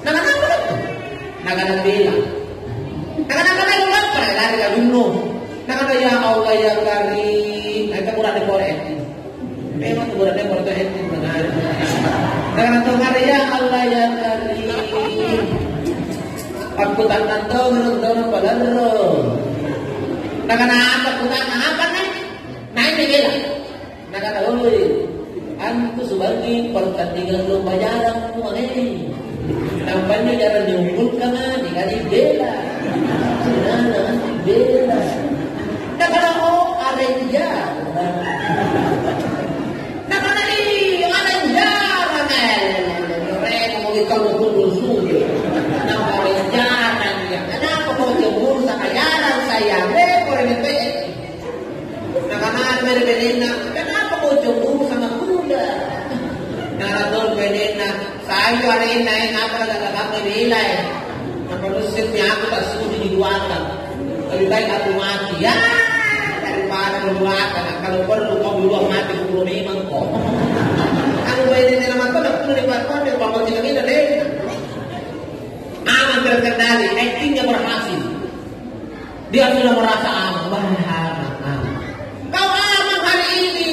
[SPEAKER 1] Nak nak apa tu? Nak nak bela. Nak nak apa orang pada lari ke gunung. Nak nak ya Allah ya Karim. Kita kurang dikorek. Memang tu berada pada hati benar. Karena dengar ya Allah ya Karim. Aku tak nak tahu pada lo. Nak apa aku tak nak apa ni? Naik ni bela. Nak tahu ni. Antu sebagai pertandingan lomba jarak semua ni. Nampaknya jarak diunggulkan ni kali bela. Nah bela. Nak tahu arenja. Kalau kumpul sudah, nampak rencana dia. Kenapa kau jemur sakayaran saya? Lekor ini pe. Nakanan berbeda. Kenapa kau jemur sama kuda? Naradol berbeda. Saya hari ini apa kata kamu nilai? Apa rusitnya aku tak sudi diduakan. Lebih baik aku mati ya daripada berduakan. Kalau perlu kau dulu mati 10 memang kau. Dia sudah merasa aman. Kau aman hari ini.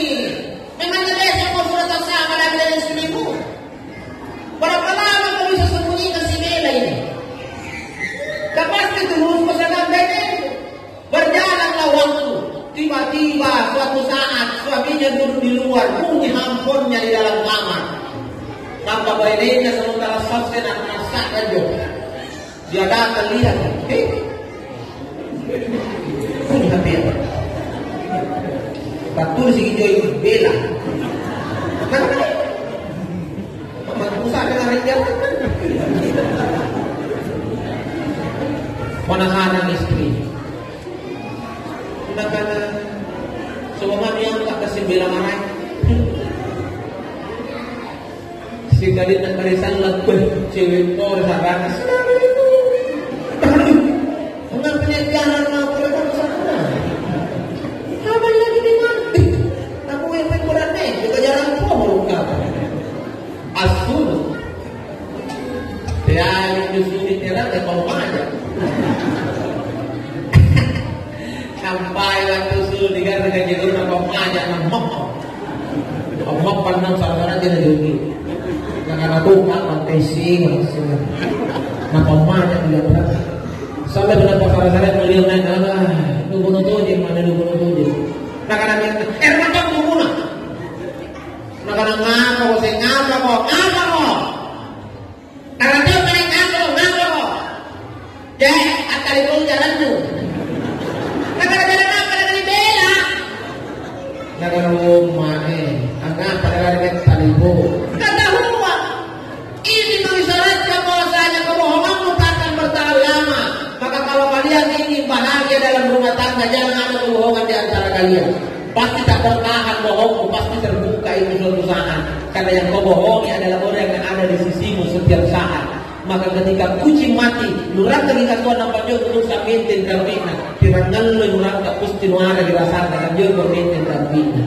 [SPEAKER 1] Memangnya besok kau sudah tak sama lagi dengan istrimu? Berapa lama kau bisa sembunyikan si Bella ini? Tak pasti terus pasangan Bella. Berjalanlah waktu. Tiba-tiba suatu saat suaminya duduk di luar, bunyi handphonenya di dalam kamar. Tanpa bayinya sementara selesai nak masak aja. Dia datang lihat, bunyi HP apa? Betul si hijau Bella. Usah dengan rinjal. Penahanan istri. Sedangkan semua dia tak kasih Bella marah. Si gadis nak karisan lakukan cewek kau sahabat. Enggak punya jalan mau kerja sana. Kapan lagi di mana? Aku yang pengkoran ni, juga jarang pohon kau. Asul. Dia yang sulit terang dia kau aja. Sampai waktu sulit dengan jadul nak kau aja nak mok. Mok pandang saudara dia lagi. Karena tu kan mantesi, nak kau aja dia berapa. Sampai benar pasal saya melihat naik nunggu je mana nunggu je. Nak ada macam nunggu nak. Nak ada ngapa kau saya ngapa kau. Karena dia naik ngapa kau. Jadi akan itu jalan tu. Nak ada jalan apa dengan Bella? Nak ada rumah agak pada dengan talibu. Kata rumah ini mengisyaratkan bahwasanya kebohonganmu takkan bertahan lama. Maka kalau kalian ingin bahagia dalam rumah tangga, jangan ada kebohongan di antara kalian. Pasti tak bertahan bohongmu, pasti terbuka itu suatu saat. Karena yang kau bohongi adalah orang yang ada di sisimu setiap saat. Maka ketika kucing mati, lurang ketika Tuhan nampak juga terus samintin karbina. Pirangan lu lurang tak pusti nuara dirasakan dan juga mintin karbina.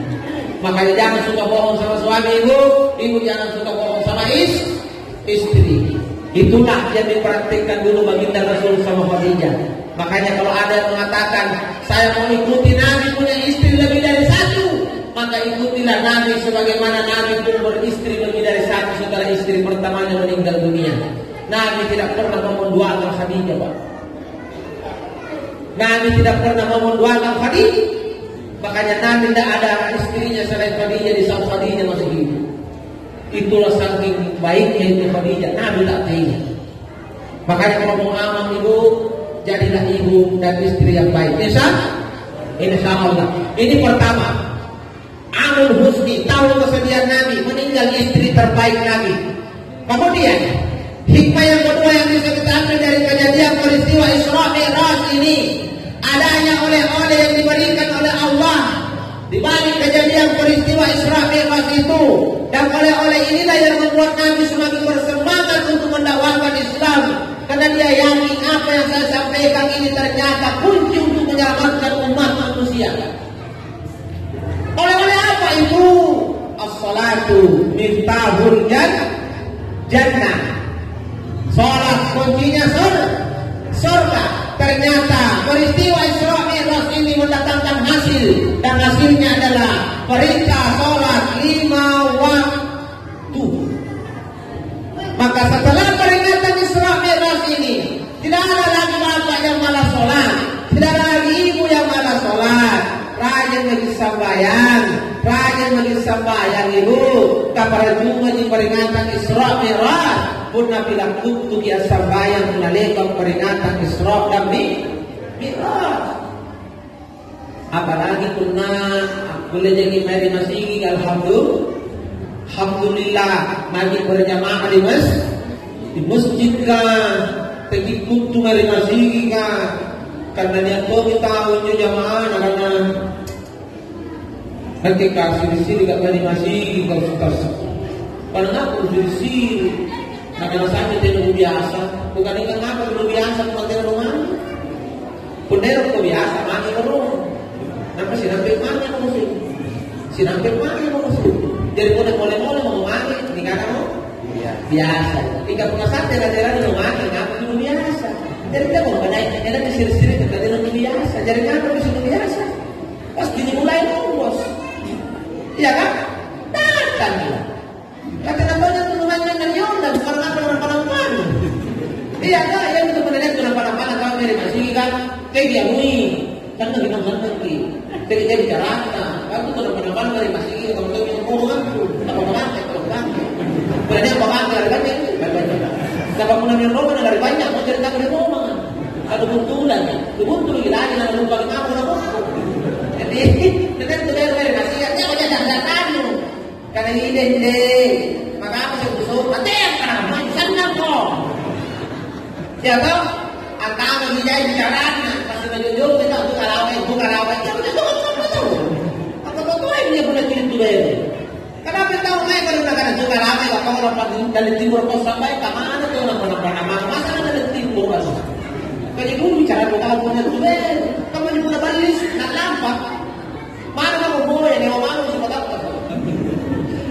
[SPEAKER 1] Makanya jangan suka bohong sama suami ibu jangan suka bohong sama istri. Itulah yang dipraktikkan dulu baginda Rasul sama Khadijah. Makanya kalau ada yang mengatakan saya mau ikuti Nabi punya istri lebih dari satu, maka ikutilah Nabi sebagaimana Nabi pun beristri lebih dari satu setelah istri pertamanya meninggal dunia. Nabi tidak pernah menduakan Khadijah, Pak. Nabi tidak pernah menduakan Khadijah. Makanya Nabi tidak ada istrinya selain Khadijah di saat Khadijah masih hidup. Itulah saking baiknya itu Khadijah. Nabi tak tanya. Makanya kalau mau aman ibu, jadilah ibu dan istri yang baik. Insya Allah. Ini pertama. Amul husni, tahu kesedihan Nabi, meninggal istri terbaik Nabi. Kemudian hikmah yang kedua yang bisa kita ambil dari kejadian peristiwa Isra Mi'raj ini, adanya oleh-oleh yang diberikan oleh Allah di balik kejadian peristiwa Isra Mi'raj itu. Dan oleh-oleh inilah yang membuat Nabi semakin bersemangat untuk mendakwahkan Islam. Karena dia yakin apa yang saya sampaikan ini ternyata kunci untuk menyelamatkan umat manusia. Oleh-oleh apa itu? As-salatu miftahul jannah. Salat kuncinya surga. Ternyata peristiwa Isra Mi'raj ini mendatangkan hasil, dan hasilnya adalah perintah salat 5 waktu. Maka setelah peringatan Isra Mi'raj ini, tidak ada lagi bapak yang malas salat, tidak ada lagi ibu yang malas salat. Rajin lagi sembahyang ibu. Kapan juga di peringatan Isra Mi'raj pun Nabi lakukan dia sembahyang menalihkan peringatan Isra dan Mi'raj. Apalagi puna boleh jadi mari masih alhamdulillah mari berjamaah di masjid kan, pergi kuntu mari masih kan. Karena dia tahu itu jamaah karena nanti kasih di sini gak mari masih kalau suka. Karena aku di sini. Nah kalau saya tidak biasa, bukan ikan apa belum biasa pakai rumah. Pundero ko biasa mati rumah. Nampak sinampil mati ako sih. Sinampil mati ako sih. Jadi boleh mau mati, ini kata mo biasa. Ika punya sate daerah di rumah, ngapa belum biasa. Jadi kita mau badai, kita disir-sir kita tidak biasa. Jaringan mesin biasa. Pas dimulai bos. Iya kan? Datang dia. Kata namanya tuh namanya Narionda, bukan apa-apa. Iya kan? Yang itu benar itu apa-apa kalau dari masih kan kayak dia mui. Kan lagi nonton lagi. Jadi bicara. Aku tuh apa-apa dari masih kalau dia ngomong apa-apa. Berarti apa-apa dari banyak. Dapat mengambil roman dari banyak mau cerita dari roman. Ada buntulan. Buntul gila aja nak lupa kamu nak. Jadi itu dari masih ya jangan jangan karena ini deh. Maka apa sih busuk? Mati kan? Senang kok. Ya toh? Antara dia bicaranya pasti menjujur kita untuk karawai. Jangan betul. Apa betul ini boleh kirim tu deh. Kenapa tahu mai kalau negara juga ramai kalau orang dari timur kau sampai ke mana tuh orang masa dari timur kan? Kalau ibu bicara bukan punya tu deh. Kamu ni punya balis nak lampak. Mana kamu boleh ni orang semua dapat.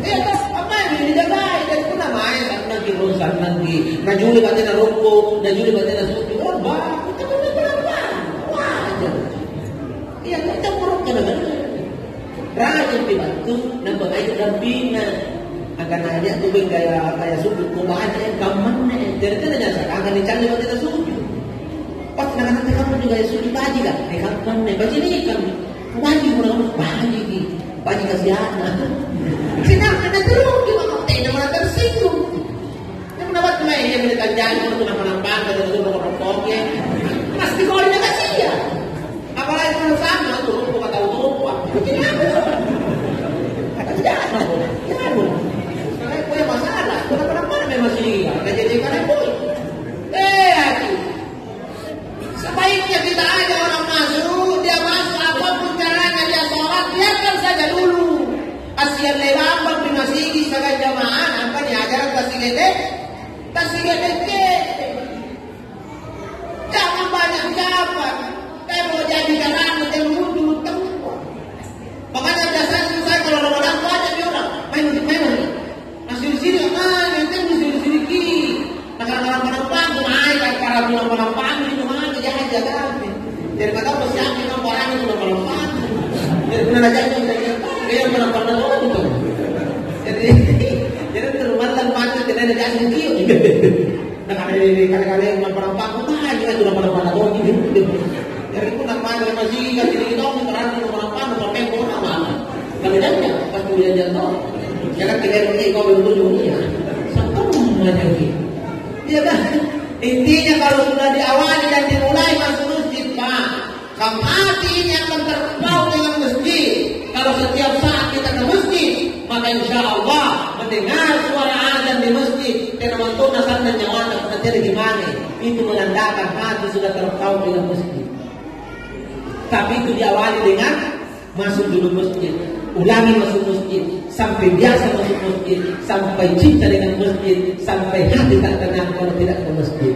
[SPEAKER 1] Terus apa yang dijaga? Jadi pun namai nanti rusak nanti. Najuli batin rokok, najuli batin susu. Oh bah, kita punya berapa? Wah, iya kita perut kan? Rajin dibantu nambah air dan bina akan aja tuh kayak sujud kumaha yang kamarnya jadi kan aja akan dicari waktu kita sujud pas nanti kamu juga sujud baji lah kamarnya baji ini kan baji mulai baji kasihan sinar ada terus di mana tidak mana tersinggung yang mendapat main yang mendekat jangan untuk nampak dan untuk rokoknya pasti kau ini kasihan apalagi kalau sama tuh bukan tahu lupa jangan karena punya masalah kenapa memang sih ada jadi karena boy sebaiknya kita aja orang masuk dia masuk apapun caranya dia sholat biarkan saja dulu asian lewat di masjid sebagai jamaah apa nih ajaran tasgete jangan banyak ucapan mau jadi jalan yang mundur tempat. Makanya biasanya saya kalau Ramadan tuh aja dia orang main. Nasi di sini apa? Nanti di sini ki. Negara penumpang tuh naik kayak para penumpang ini mana jangan jaga. Jadi kata persiapan kita orang itu penumpang. Jadi benar aja dia penumpang itu. Jadi terlalu macet tidak ada jalan ki. Nah kali-kali penumpang tuh aja itu penumpang itu. Jadi pun nak main dengan masjid kan jadi kita orang penumpang apa kalau jangan pas kuliah jatuh jangan kira-kira kau berujungnya sampai lagi ya kan intinya kalau sudah diawali dan dimulai masuk masjid pak kamu hatinya akan terpaut dengan masjid kalau setiap saat kita ke masjid maka insya Allah mendengar suara azan di masjid dan menonton nasar dan nyawa terjadi di mana itu menandakan hati sudah terpaut dengan masjid. Tapi itu diawali dengan masuk dulu masjid, ulangi masuk masjid, sampai biasa masuk masjid, sampai cinta dengan masjid, sampai hati tak tenang kalau tidak ke masjid.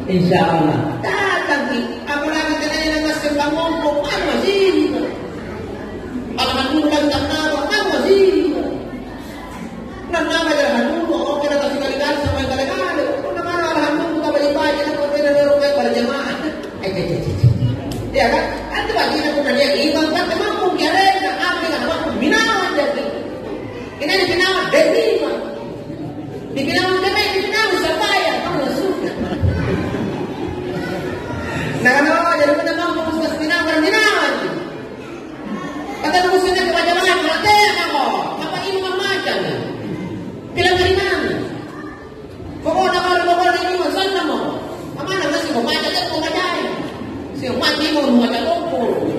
[SPEAKER 1] Insya Allah. Datang apalagi kena yang masuk bangun, kan masih. Alamat dulu kan tak tahu, kan masih. Nama jalan dulu, oh kita kasih kali-kali sampai kali-kali. Nama alhamdulillah kita balik-balik, kita berbeda dari orang pada jemaah. Ya kan? Ada bagi aku nanya imam kan memang mungkin ada apa yang apa binawan jadi. Ini di binawan dari imam. Di binawan supaya kamu suka. Nah, jadi kita mau mengurus binawan. Kata musuhnya kewajiban berarti apa? Apa imam macam? Bilang dari mana? Pokoknya kalau ini sana mau. Mana masih mau baca kan mau baca. Siapa mati mau baca kumpul.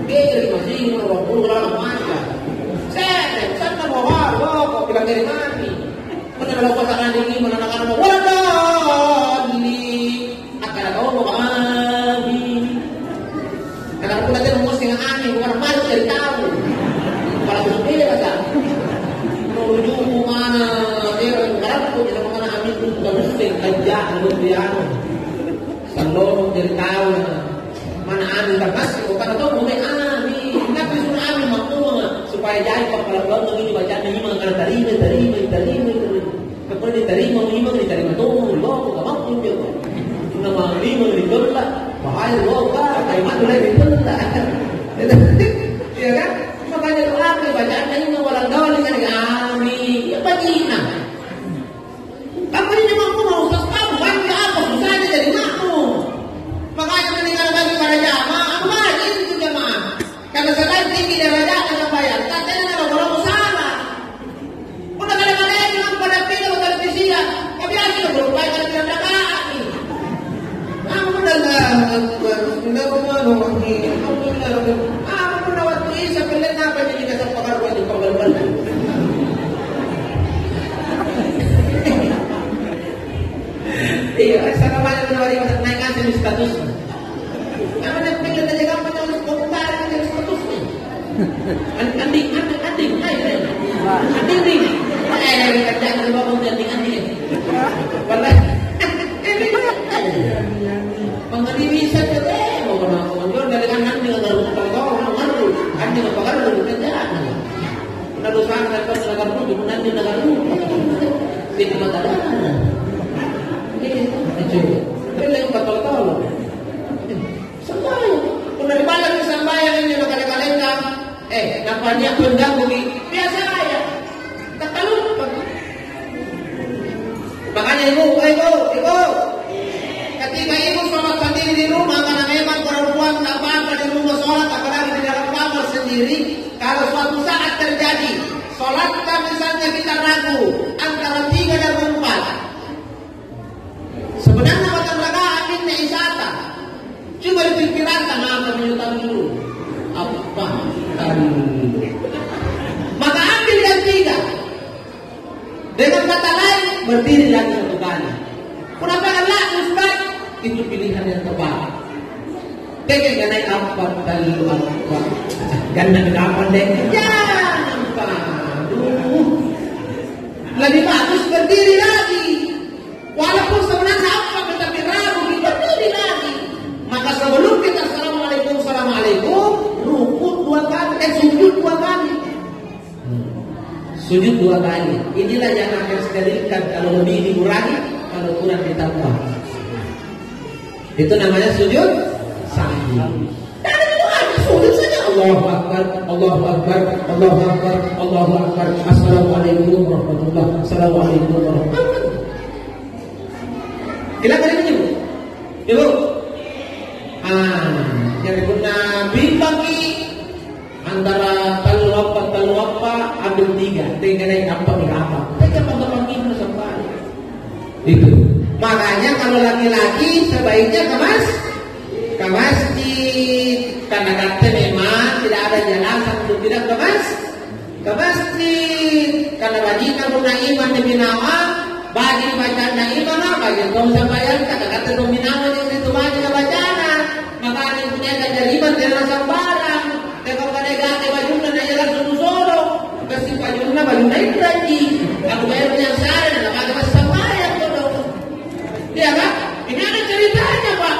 [SPEAKER 1] Kiri masih mau kumpul orang baca. Sana mau kok bilang dari mana? Mana kalau pasangan ini mana mau wadah ini akan kau mau abi. Kalau aku nanti mau sing aneh orang malu dari tahu. Kalau sudah kata menuju mana dia orang aku tidak mana amin pun sudah mesti kerja kemudian selalu dari tahu mana amin termasuk bukan atau mulai amin tapi sudah amin makmum supaya jadi kalau bangun ini bacaan ini mengenai terima kemudian diterima tuh lo nggak mampu dia nama lima ditolak bahaya loba, kayak mana lagi pula. Ya kan? Makanya doa bacaannya ini walang gaul dengan amin. Ya bagina. Kamu ini mau ustaz kamu kan apa susahnya jadi makmum. Makanya meninggal bagi para jamaah, aku lagi itu jamaah. Karena selain tinggi derajat dengan bayar, katanya kalau salah. Udah kadang-kadang bilang pada pindah ke televisi ya, tapi aja belum baik dengan jamaah nih. Aku udah aku udah waktu ini sampai lihat apa jadi kasar pakar wajib penggal-penggal. Iya, saya banyak menawari masa naikkan jenis statusnya. Karena dia pengen aja kamu harus komentar jenis statusnya. Anding, dari kerjaan dari bapak anding. Wallahi, pengerti bisa juga. Mau menjual dari kanan dengan garuk kalau mengaruh, anding apa kan dari kerjaan. Penerusan dari negara itu kemudian di negara itu tidak ada. Ini yang betul-betul sembahyang udah dibalik sembahyang ini lo kadang-kadang nampaknya pengganggu biasa aja tak lupa. Makanya ibu ketika ibu sholat sendiri di rumah karena memang perempuan tak apa-apa di rumah sholat apalagi di dalam kamar sendiri. Kalau suatu saat terjadi sholat misalnya kita ragu antara 3 dan 4, sebenarnya makan rakaat ini isata. Cuma dipikirkan apa menyutan dulu. Apa? Maka ambil yang 3. Dengan kata lain berdiri lagi 1 kali. Kenapa enggak Ustaz? Itu pilihan yang tepat. Kayak naik apa terlalu apa? Jangan apa deh. Jangan aduh. Lebih bagus berdiri lagi. Walaupun sebenarnya apa tetapi ragu berdiri lagi. Maka sebelum kita assalamualaikum rukuk 2 kali sujud 2 kali. Sujud 2 kali. Inilah yang akan sterilkan kalau lebih dikurangi, kalau kurang ditambah. Itu namanya sujud sahwi. Dan itu aja sujud saja. Allahu Akbar, Allahu Akbar, Allahu Akbar, Allahu Akbar. Assalamualaikum warahmatullahi wabarakatuh. Assalamualaikum warahmatullahi wabarakatuh. Bila kali ini ibu, yang ikut Nabi bagi antara talu apa ambil 3, naik apa ini sampai itu. Makanya kalau laki-laki sebaiknya ke masjid karena kata memang tidak ada jalan untuk tidak ke masjid karena bajikan punya iman demi nama. Bagi bacaan iman bagi kau sampai kata-kata dominan itu bagi bacaan maka yang punya kejadian tidak sembarang kalau kada gak baju dan jalan solo kasih baju naik lagi aku bayar yang sehari dan ada sembarang bodoh dia kan ini ada ceritanya Pak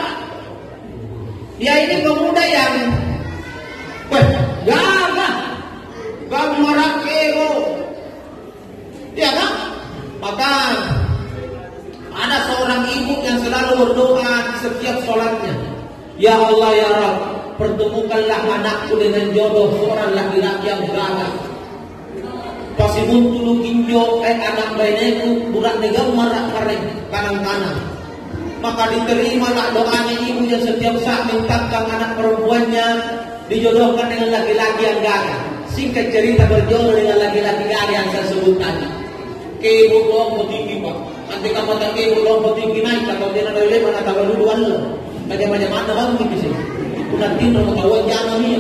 [SPEAKER 1] dia ini pemuda yang gak marah kego dia kan. Maka ada seorang ibu yang selalu berdoa di setiap sholatnya. Ya Allah ya Rabb, pertemukanlah anakku dengan jodoh seorang laki-laki yang gagah. Pasti muncul kinjo anak bayiku burak negam marak kareng kanan-kanan. Maka diterimalah doanya ibu yang setiap saat mintakan anak perempuannya dijodohkan dengan laki-laki yang gagah. Singkat cerita berjodoh dengan laki-laki gagah yang saya sebut tadi. Kebo doang tinggi Pak. Nanti kamu tak kebo doang tinggi naik. Kalau dia nak lele mana tahu duluan lo. Macam-macam mana orang ni bisa. Udah tidur ketahuan jangan ni.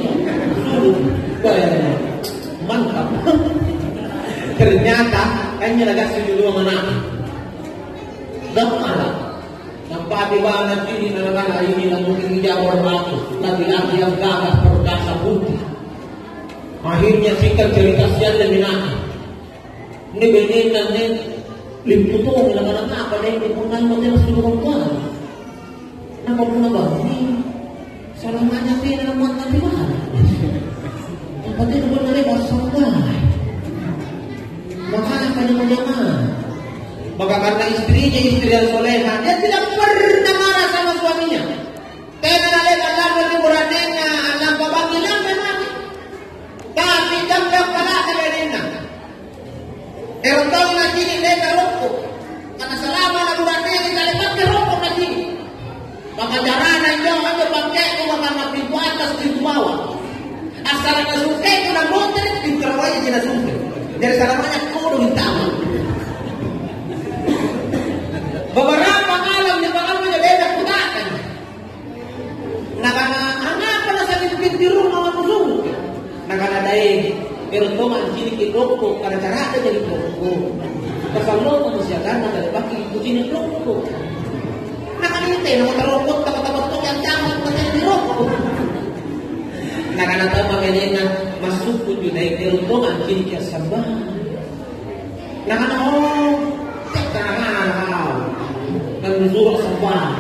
[SPEAKER 1] Mantap. Ternyata kayaknya lagi setuju dua mana. Dah mana? Nampak di mana ini anak-anak ini yang mungkin jawab aku. Laki-laki yang gagah perkasa putih. Akhirnya singkat cerita siang dan minat. Ini benin dan ini limpu tuh bilang anak apa deh dipungan motel seluruh rumah. Nama pun apa? Ini salah banyak dia dalam mantan di mana? Tempatnya itu benar lebar sampai. Makanya pada menjamah. Maka karena istrinya istri yang soleha, dia tidak pernah marah sama suaminya. Tena na leban lang ng muranin na alam pabangilang naman. Tapi dagdag pala na ganin na. Pero tayo na sini leban roko. Karena selama na muranin kalipat ni roko na sini. Pagkajaranan nyo ano bangkay ko mga pintu atas pintu bawah. Asal nasuke ko na motor pintu bawah yung sinasuke. Dari salamanya ko yung tama. Beberapa malam di malamnya beda kutakan. Nakahanapan na sa pintu rumah musuh. Nakanadai pero toman sini ki roko kada caraka jadi roko. Kasalo mo siya kana kada baki kucing roko. Nakalite na matarokot tapos yang jamak macam di roko. Nakanata makanya masuk pun naik pero toman sini ki sabah. Nakana Naglusuwak sa buwan.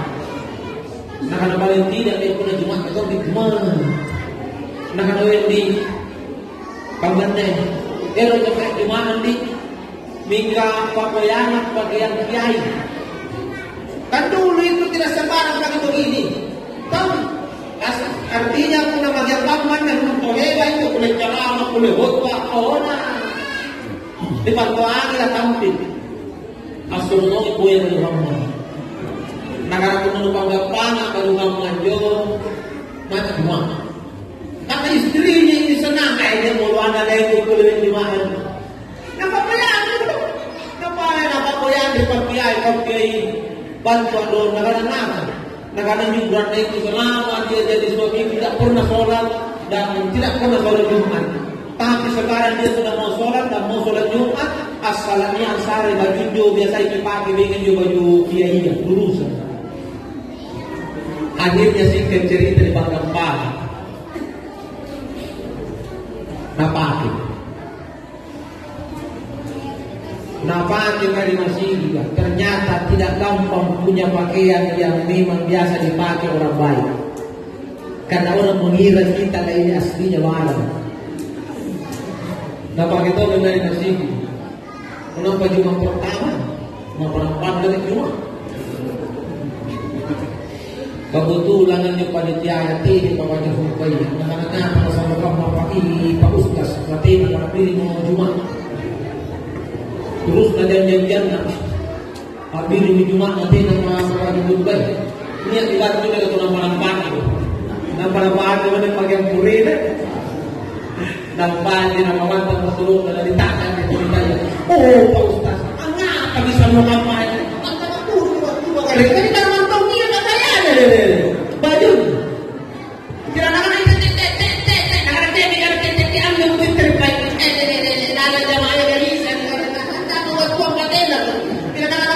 [SPEAKER 1] Nakanabalin tidak kayo ko na Jumat ito bigman. Nakanawin di pagbanday. Pero yung kahit Jumanan di mingga papayangat pagayang kiyay. Kandulo ito tinasabarang kami begini. Artinya kung na magyagaman ng magpagayga ito kung nagkarama kung nagwagwa o na di pagpawagi na tampil. Asunong ibuhay ng Rama. Nagarakunan ng pagpapana, kalungang mga Diyos, matagwa. Kata istri niya, hindi sana, kaya niya muluan na lang yung kulawin limaan. Napapayaan ito. Napapayaan di pagpiyay, bantuan doon, nagananakan. Naganan yung brand na ito, salamat, dia jadi suami, tidak pernah sholat, dan tidak pernah sholat Jumat. Tapi sekarang dia sudah mau sholat dan mau sholat Jumat, asalnya ansari baju jo biasa dipakai dengan jo baju kiai lulusan. Akhirnya singkat cerita di Bangkang Pala. Napaki dari masih juga. Ternyata tidak gampang punya pakaian yang memang biasa dipakai orang baik. Karena orang mengira kita ini aslinya malam. Napaki itu dari masih. Kenapa Jumat pertama? Memperempat dari Jumat. Kebetulan yang panitia ini bapaknya Hukai. Anak-anak sama kamu Pak Ustaz, berarti nak pilih mau Jumat. Terus ada janjian nak pilih di Jumat nanti nama Pak Hukai. Ini yang tidak juga itu nama-nama itu. Nama-nama itu mana pakai murid. Nampak dia nama mantan terus ada di tangan itu ditanya. Oh Pak Ustaz, mengapa bisa mengapai? Mantan aku dua kali. Ini kan mantan dia tak saya ada baju. Kira nak ambil duit terbaik. Dalam jamaah dari saya tak buat uang katena. Kira nak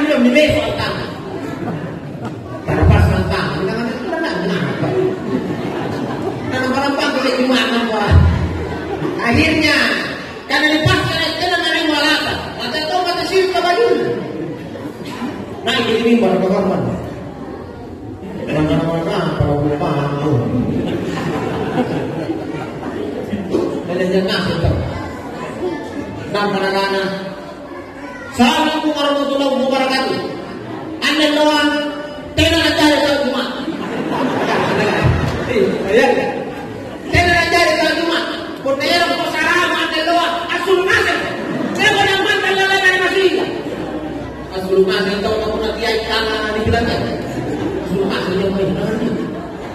[SPEAKER 1] ambil milih soal para pasang tangan. Akhirnya karena dipaksa itu dari malaka, kata itu kata sih baju. Nah jadi mimbar ke kamar. Mana-mana kalau lupa aku. Ada jangan itu. Nah mana-mana. Assalamualaikum warahmatullahi wabarakatuh. Anda doang tidak ada dari Jumat. Iya. Tidak ada dari Jumat. Kutera ko sarama dalawa asulmasan. Saya wala man talaga na masiga. Asulmasan daw ako nagiyay kana ni bilangnya. Asulmasan yung may nani.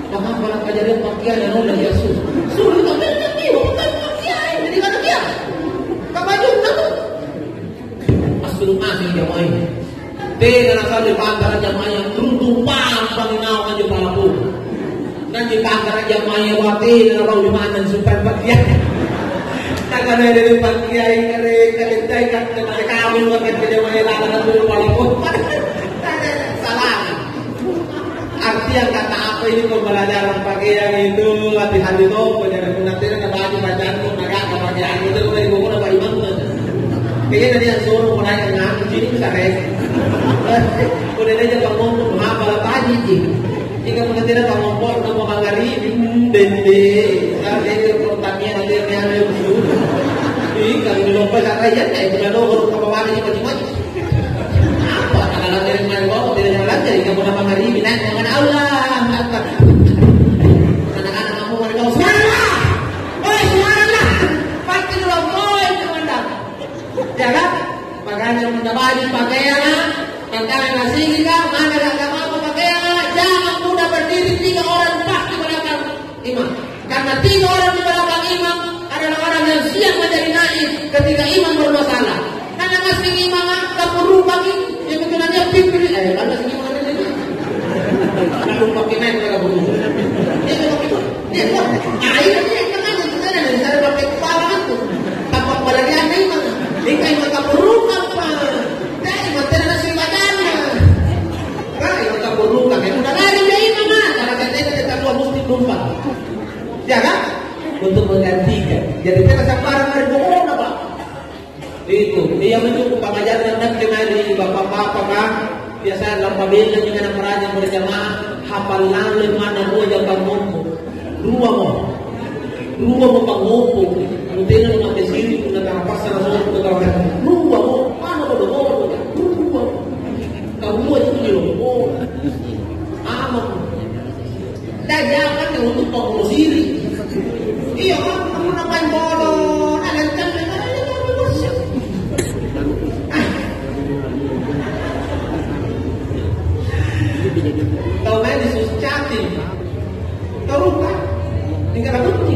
[SPEAKER 1] Baka pala kajarian pakyan ano na Yesus. Sulit ko na tiyo kan pakyan. Hindi ka nakiya. Kabajud na to. Asulmasan yung may. Pera na sa pangkaran jamaah yang tumpang panginawan yung palapo. Nanti pangkaran jamaah wati na raw limanan supaya pakyan. Takkan ada di pakiai kare kan kawin waktu jamaah lalang dulu paliput. Salah. Arti yang kata apa ini pembelajaran pakaian itu latihan itu penjara nanti ada baju bacaan pun agak pakaian itu dari buku apa imam tuh. Kayaknya tadi yang suruh mulai ngaku sini bisa res. Udah aja ngomong apa tadi sih. Jika mengenai pengompor nama mangari dende, kalau dia pertanyaan nanti dia ada dulu. Ini kalau di lomba saya ya, saya punya nomor kepala ini macam-macam. Apa? kita pun apa hari ini naik dengan Allah. Anak-anak kamu mereka suara, oi suara, pasti lo boy teman-teman. Ya kan? Makanya mendapat pakaian, tentang nasi kita, mana tak mau pakaian, jangan mudah berdiri 3 orang pas di belakang imam. Karena 3 orang di belakang imam adalah orang yang siap menjadi naib ketika imam bermasalah. Karena masing imam kamu rupak yang bentuknya pimpin, karena masing imam ada ini. Kalau pakai naik mereka berdua. Dia kok, akhirnya jangan kita dari sana pakai kepala aku. Tapak balanya imam. Jika imam kamu rupak pak, jadi imam tidak nasi badannya. Karena imam kamu rupak, itu udah lari dia imam karena katanya kita keluar mesti rupak. Ya kan? Untuk menggantikan. Jadi kita sabaran dari bohong apa? Itu dia mencukup pengajaran dan kenali bapak-bapak kan. Biasa dalam pabila dengan anak peraja berjamaah hafal lalu mana dua jam pangompo. Dua mau pangompo. Kemudian lu mati siri pun nak pasar semua pun tahu kan. Dua mau mana bodoh. Dua. Kamu aja tu loh. Amat. Dan jangan untuk pengurus diri. Iya kan, kamu namanya bodoh, ada canda, tahu main disus chatting, tahu kan? Tinggal ada bukti.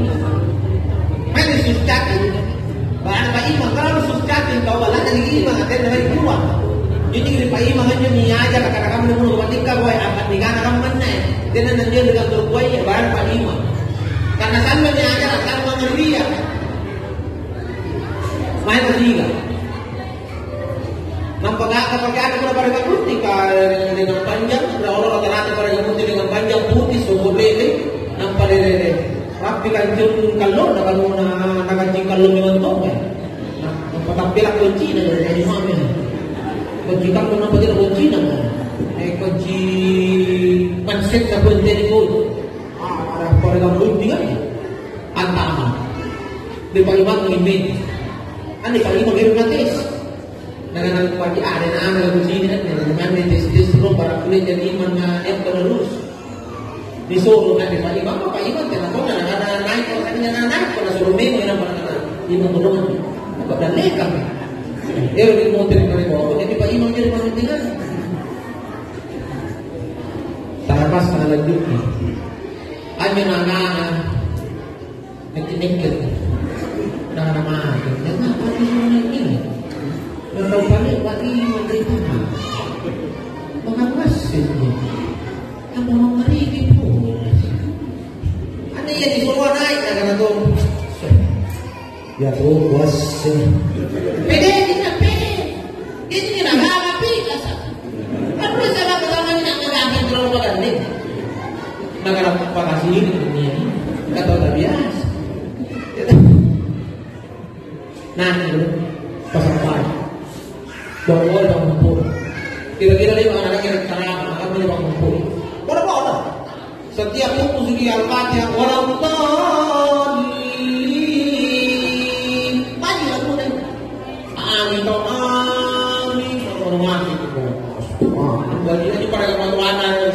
[SPEAKER 1] Main disus chatting, bahan Pak Imam kalau disus chatting, kau balas dari Imam, ada dari keluar. Jadi di Pak Imam hanya ni aja, kadang-kadang kamu mulu ketika boy akan nikah kamu mana? Dia nanti dia dengan berbuat bahan Pak Imam. Karena sambil diajar akan mengerti ya. Main ketiga. Nampak pakai ada pada putih dengan panjang, orang rata-rata pada yang putih dengan panjang putih sumber lele, nampak lele. Rapi kancing kalau nak kancing kalau dengan tope. Nampak tampilak kunci dari mana? Kunci kalau nampak tidak kunci nama. Kunci konsep tak kunci di pun. Pada gambar kan antara di Palembang ini ane Palembang itu gratis dengan pagi ada anak begini dengan tes roh para kulit jadi mana yang terus disuruh kan di Palembang apa Palembang kenapa ada naik orang naik pada suruh minggu yang pada imam belum apa dan lekang dia di motor dari bawah jadi Palembang jadi mana tinggal tarapas ada lagi hanya anak-anak nekit-nekit anak-anak makan dan apa ini dan tahu balik Pak Imam dari mana mengawasinnya apa mau ngeri pun ada yang disuruh naik karena tuh ya tuh bos pede kita pede ini nak apa pikas kan perlu sama pertama nak ngadain terlalu badan nih negara pakasi ini dunia ini kata tak biasa. Nah, pasal baik. Bawa bang kumpul. Kira-kira 5 anak yang terang akan beli bang kumpul. Berapa? Setiap buku sugi Al-Fatihah walau tolin. Pagi lagu ni. Amin. Orang itu. Bagi ini pada kemana-mana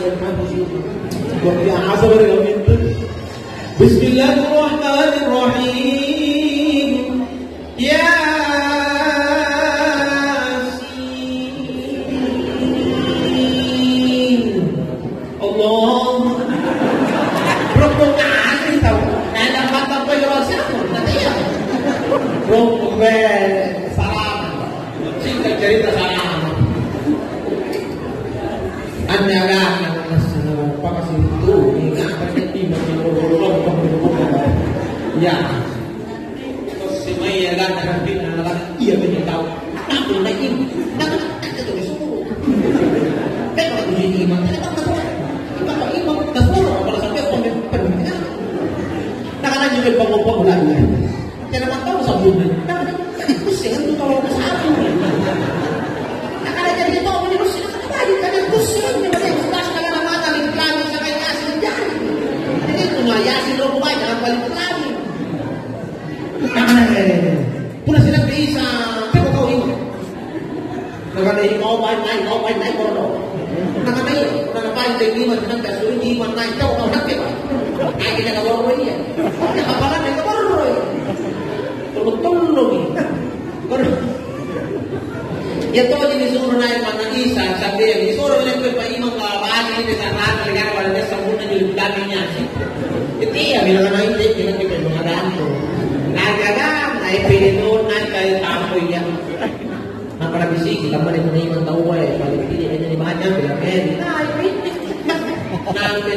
[SPEAKER 1] biasa berlalu. Bismillahirrahmanirrahim. Yasin. Allah. Rukun asli tahu. Ada kata apa yang siapa? Nanti ya. Rukun salam. Singkat cerita salam. Anda kan pakasi itu ingat terjadi ya si Maya kan nanti anak iya benar tahu aku lagi nak itu disuruh kalau begini imam kita tak imam tersuruh kalau sampai pemimpin nak ada juga bangun lagi jangan tahu sabunnya pusing itu kalau ke satu nak ada jadi tahu ini pusing lagi kan pusing Yasin lo baik jangan balik lagi. Puna sila bisa. Pero kau ini. Nakana ini kau baik naik bodoh. Nakana ini yang tinggi macam nak suruh jimat naik tahu nak ke pak? Naik kita kabar dia. Ya kapalan dia kabar dia. Betul lagi. Ya tahu jadi suruh naik mana Isa sampai yang disuruh oleh Pak Imam Al-Bani di sana dengan pada sempurna jadi belakangnya. Itu ya bilang naik dia bilang kita mengadaan tu. Naik pilih naik kayak tamu ya. Nah pada bisik kita boleh menerima tahu balik pilih hanya di banyak bilang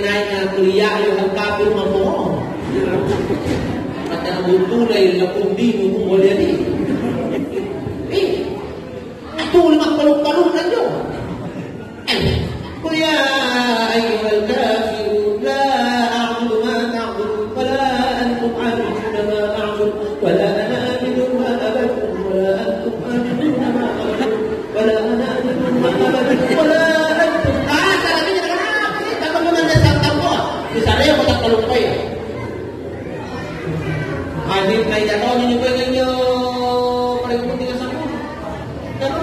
[SPEAKER 1] naik kuliah yang kafir mampu. Macam butuh lah yang kumbing pun boleh ni. Itu 50 tahun saja. Qul ya ayyuhal kafirun la a'budu ma ta'budun wa la antum 'abiduna ma a'budu wa la ana 'abidu ma abadtum wa la antum 'abiduna ma a'budu wa la ana 'abidu ma abadtum wa la antum tapi kenapa sih tak pernah ada tahu. Misalnya kota Kalungkoy. Hadis naik jatuh ni juga nyo paling penting sama. Kenapa?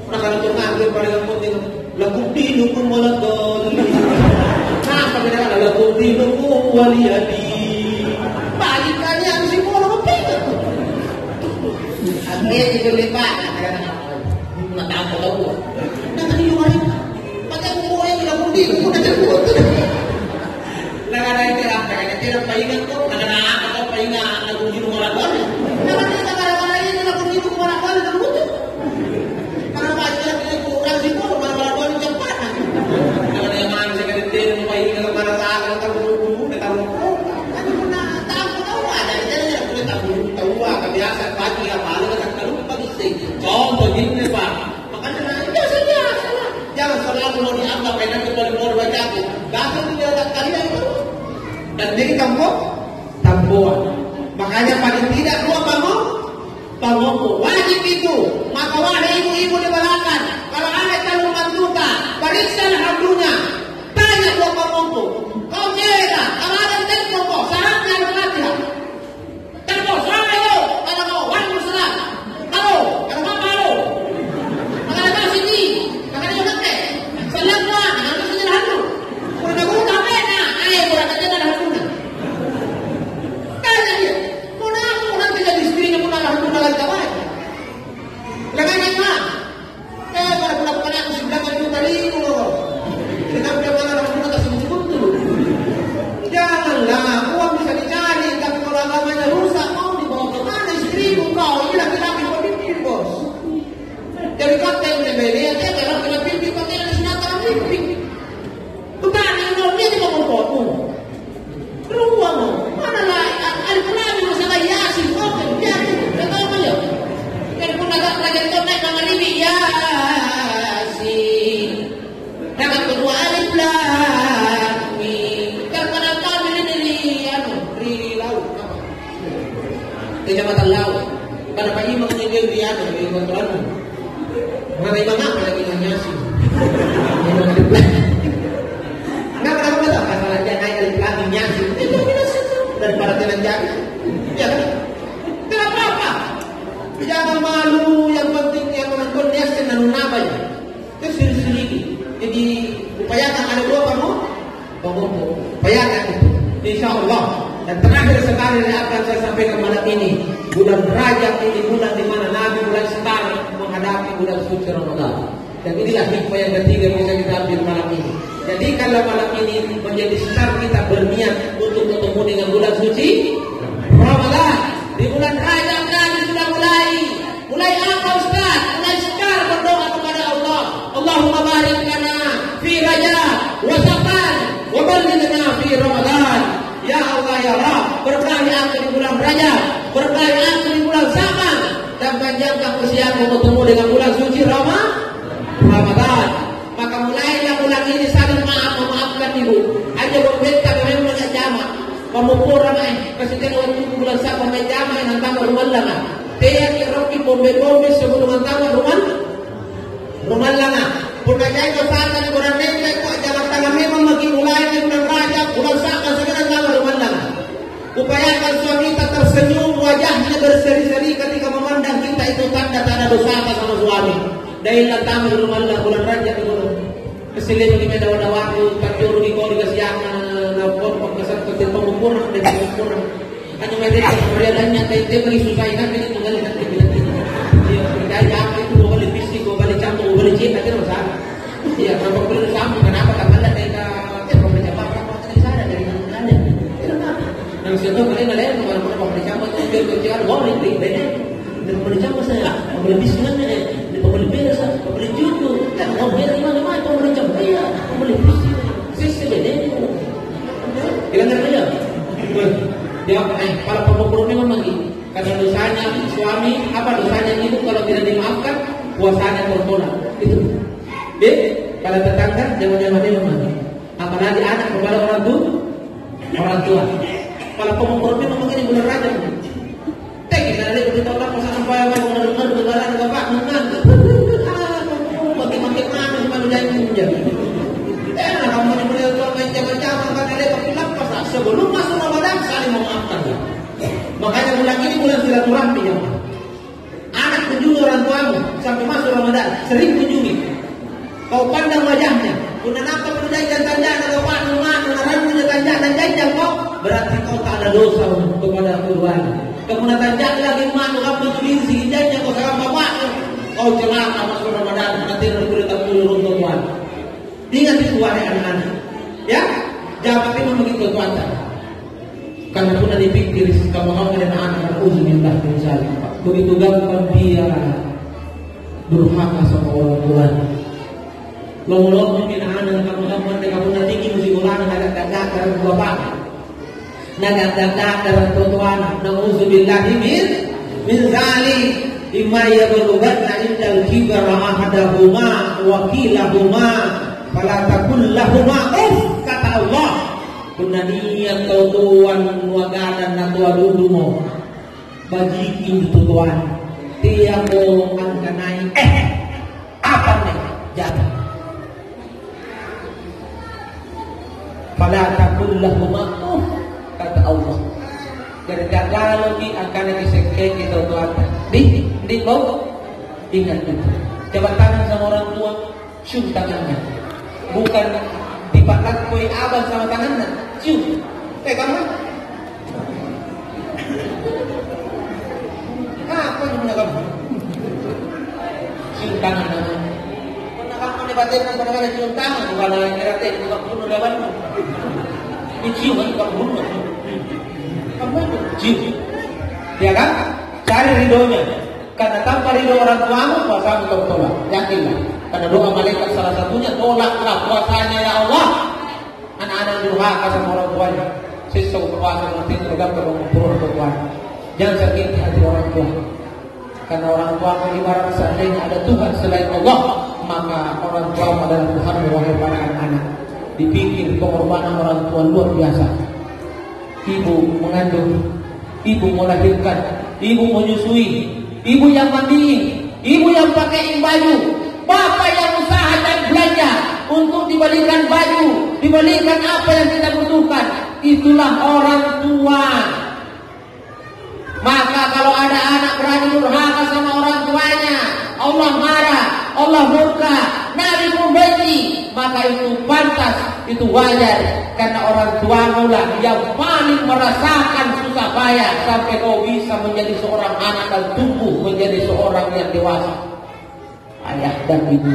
[SPEAKER 1] Nak kalau tu ngambil paling penting lagu dinu pun maladol. Kenapa kita ada lagu dinu pun waliadi. Balikannya mesti orang apa? Akhirnya itu lepas. Nak tahu. Nak ni orang. Macam orang lagu dinu pun ada buat. Nagana itu apa? Tidak pahingan tu. Nagana atau pahingan lagu dinu maladol. Nagana itu nagana ini lagu dinu maladol itu betul. Karena baca itu orang situ maladol itu cepat. Nagana yang mana sekali dinu pahingan kepada saat kita buru-buru kita buru. Kami pun tahu ada. Jadi kita tahu kebiasaan pagi apa lalu kita tahu pagi sih. Contoh gini Pak. Makanya biasanya jangan selalu mau dianggap enak kepada baca itu. Bahkan tidak ada kalian itu. Dan jadi tambuhan. Makanya paling tidak dua pangompo. Wajib itu. Maka wahai ibu-ibu di belakang. Kalau ada calon mantuka, periksa hardunya. Tanya dua pangompo. Kau kira, kalau ada tempo kau, syaratnya berlatih. Tempo, sama itu. Kalau kau, waktu selat. Kalau apa lo? Kalau ada sini, kalau ada hotel. Selat lah, kalau ada sini hardu. Kalau ada buka pena, ayo berada di dalam hardunya. Tanya dia, mau nanti jadi istrinya pun ada hardu dalam kawan. Lengan mah, kalau bulan aku sedang ada tadi itu. Dengan bagaimana hardu tak sebut tu. Janganlah, uang bisa dicari, tapi kalau agamanya rusak, mau dibawa ke mana istrimu kau? Ini laki-laki pemimpin bos. Jadi kata yang berbeda, dia adalah pemimpin pakai senjata pemimpin. Bukan yang dia di bawah potmu. Ruang, mana lah? Ada pernah masalah Yasin, oke, Yasin, tak tahu mana? Kan pun agak lagi tu naik nama Libi Yasin. Dapat kedua alif lam mim. Karena kami ini laut. Kecamatan Laut. Pada Pak Imam menyindir di kontrolan. Mana imam apa lagi yang Yasin? Kenapa kamu tahu masalah dia naik alif lam mim Yasin? Itu biasa daripada jalan jaga. Ya kan? Tidak apa-apa. Jangan malu. Yang penting yang menonton Yasin dan nabanya. Itu sendiri. Jadi upayakan ada dua pangompo. Upayakan itu. InsyaAllah. Dan terakhir sekali akan saya sampaikan malam ini. Bulan Rajab ini bulan di mana Nabi mulai start menghadapi bulan suci Ramadan. Dan inilah hikmah yang ketiga yang bisa kita ambil malam ini. Jadi kalau malam ini menjadi start kita berniat untuk bertemu dengan bulan suci Ramadan. Di bulan Rajab Nabi sudah mulai apa Ustaz? Mulai sekarang berdoa kepada Allah. Allahumma barik lana fi Rajab wa Safar wa ballighna fi Ramadan. Ya Allah ya Rabb, berkahi aku di bulan Rajab, berkahi aku di bulan Safar, dan panjangkan usiaku bertemu dengan bulan suci Ramadan. Maka mulailah bulan ini saling memaafkan ibu. Aja berbeda memang banyak jamak. Pemukul ramai, kasi waktu bulan Safar may jamak yang tambah rumah lama. Tiyak iroki bombe sebelum tambah rumah lama. Pagkakay ko sa akin ko rin ko jamak tangga memang mulai di bulan Rajab, bulan Safar segala tambah rumah lama. Upayakan suami kita tersenyum, wajahnya berseri-seri ketika memandang kita, itu tanda-tanda dosa sama suami. Dahil nagtama rumah bulan Rajab Kesilip di medan waktu terjuru di kau dikasih na pokok kesan ketil pengukur dan pengukur. Hanya mereka kemudiannya tete beri susah ingat ini tunggal ingat ini. Iya, berkaya apa itu gua beli bisnis, gua beli campur, gua beli cinta itu masalah. Iya, kenapa beli campur? Kenapa karena mereka pembeli campur apa dari sana dari mana? Kenapa? Nah, siapa kalian ada yang pembeli campur itu biar kecil, wah ini beda. Dan pembeli campur saya, pembeli bisnis ini, pembeli beras, pembeli jutu, dan mau biar gimana mana pembeli campur ya, pembeli bisnis, sisi beda. Kalian ngerti ya? Ya, para pemukul memang lagi. Karena dosanya suami, apa dosanya ibu kalau tidak dimaafkan, puasanya berkurang. Itu. Pada tetangga jangan dia memang. Apalagi anak kepada orang tua. Para pemukul memang begini bulan Rajab. Kita ada berita orang pasang apa yang benar-benar berjalan bapak menang. Bagi-bagi mana cuma janji. Nah, kamu boleh tua macam-macam kan ada kepilah pas sebelum masuk Ramadan saling memaafkan. Makanya bulan ini bulan silaturahmi ya. Anak kunjungi orang tuamu sampai masuk Ramadan, sering kunjungi. Kau pandang wajahnya, punya apa punya jantan-jantan atau pak rumah, punya tanjakan jantan kau, berarti kau tak ada dosa kepada Tuhan. Kemudian tanjakan lagi mana kamu tulis jantan kau sama bapak, kau celaka masuk Ramadan, nanti boleh tak turun Tuhan. Ingat itu wahai anak-anak, ya, jangan begitu Tuhan. Karena pun ada dipikir kamu mau dan anak uzubillah min zalik. Begitu gampang dia durhaka sama orang tua. Lalu mungkin anak kamu kamu nanti mesti ulang agak-agak dari bapak. Agak-agak dari tuan. Nauzubillah min zalik. Imma yablughanna indal kibara ahadahuma wa kilahuma fala taqul lahumā uff, kata Allah. Kunaniya kau tuan wagadan na tua dudumo bajikin itu tuan tiap mo angkanai apa nih jatuh pada takul lahumā uff, kata Allah. Jadi kalau di akan disekek itu tuan di bau ingat itu. Coba tangan sama orang tua, cium tangannya, bukan dipaklat kue abang sama tangannya. Cium, kamu? Apa yang kamu? Cium tangan kamu. Karena kamu dibatin pada cium tangan, bukan yang kira-kira bukan bunuh lawan. Ini cium bukan bunuh. Kamu itu cium, ya kan? Cari ridhonya. Karena tanpa ridho orang tuamu, puasamu kau tolak. Yakinlah. Karena doa malaikat salah satunya, tolaklah puasanya ya Allah. Anak-anak durhaka sama orang tuanya. Sisa puasa nanti tergantung orang tua. Jangan sakiti hati orang tua. Karena orang tua ibarat seandainya ada Tuhan selain Allah, maka orang tua adalah Tuhan wahai para anak-anak. Dipikir pengorbanan orang tua luar biasa. Ibu mengandung, ibu melahirkan, ibu menyusui, ibu yang mandiin, ibu yang pakaiin baju, bapak yang usaha dan belanja untuk dibelikan baju, dibelikan apa yang kita butuhkan. Itulah orang tua. Maka kalau ada anak berani durhaka sama orang tuanya, Allah marah, Allah murka, Nabi pun benci, maka itu pantas, itu wajar. Karena orang tuamu lah yang paling merasakan susah payah sampai kau bisa menjadi seorang anak dan tumbuh menjadi seorang yang dewasa. Ayah dan ibu.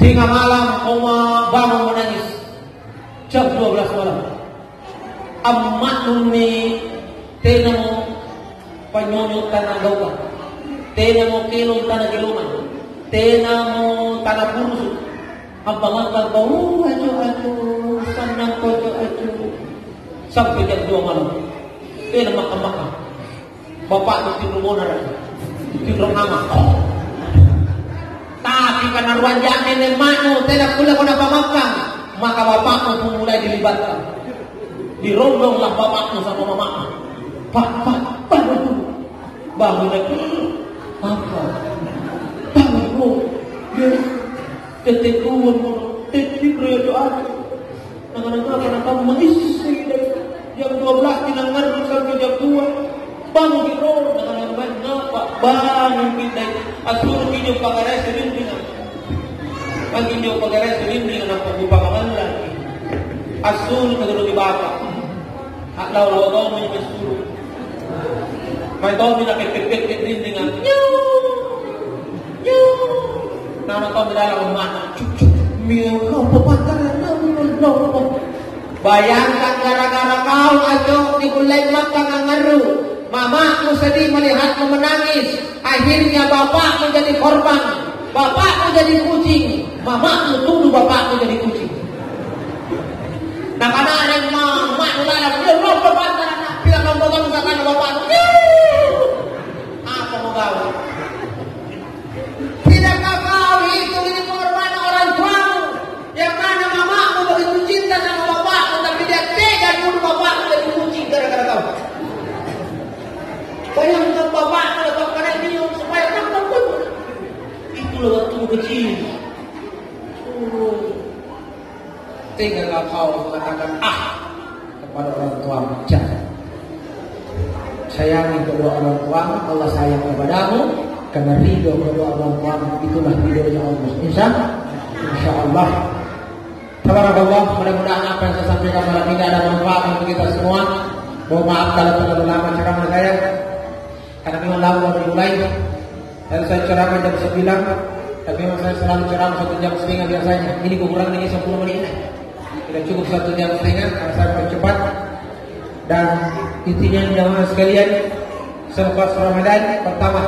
[SPEAKER 1] Tengah malam Oma bangun menangis. Jam 12 malam. Amat nuni tenamo panyonyo tanah dauka. Tenamo kilong tanah kilungan. Tenamo tanah kurus. Abang tahu acu senang acu. Sampai jam 2 malam. Makan. Bapak itu tidur monar. Tidur nama. Tapi karena ruang jamin yang manu tidak boleh kena pamakan, maka bapakmu pun mulai dilibatkan. Dirondonglah bapakmu sama mamamu. Pak, bangun lagi. Apa? Bangun bro. Ketekuan bro. Tetikre itu ada. Karena kamu mengisi dari jam 12 tinangan sampai jam 2. Bangun di roh dengan yang baik. Ngapa? Bangun kita. Asur kinyo pakarai sering. Maginyo pagare sulimli ng pagbupangaman lagi. Asul kadalo di bata. Law daw mo yung asul. May daw mo nakikipit din dengan Nama kau dalam mana? Kau pepantaran Bayangkan gara-gara kau ajok di Bulai Makkah ngaru. Mamamu sedih melihatmu menangis. Akhirnya bapak menjadi korban. Bapak menjadi kucing. Mamamu tuduh bapak menjadi kucing. Nah karena ada mak dalam dia roh pepantaran. Bilang kau bapak misalkan bapak. Apa mau kau? Tidakkah kau hitung ini pengorbanan orang tuamu? Yang mana mamamu begitu cinta sama bapakmu, tapi dia tega dulu bapakmu jadi kucing gara-gara kau. Bayangkan bapakmu dapat kena minum supaya kamu pun. Itulah waktu kecil. Tega kau mengatakan kepada orang tuamu. Jangan. Sayangi kedua orang tuamu, Allah sayang kepadamu. Karena ridho kedua orang tuamu itulah ridhonya Allah. Insya Allah. Tabarakallah, mudah-mudahan apa yang saya sampaikan malam ini ada manfaat untuk kita semua. Mohon maaf kalau terlalu lama ceramah saya, karena memang lama dimulai. Dan saya ceramah jam 9, tapi memang saya selalu ceramah 1 jam setengah biasanya. Ini kurang ini 10 menit. Tidak cukup 1 jam setengah, karena saya percepat. Dan intinya jamaah sekalian, selepas Ramadan pertama,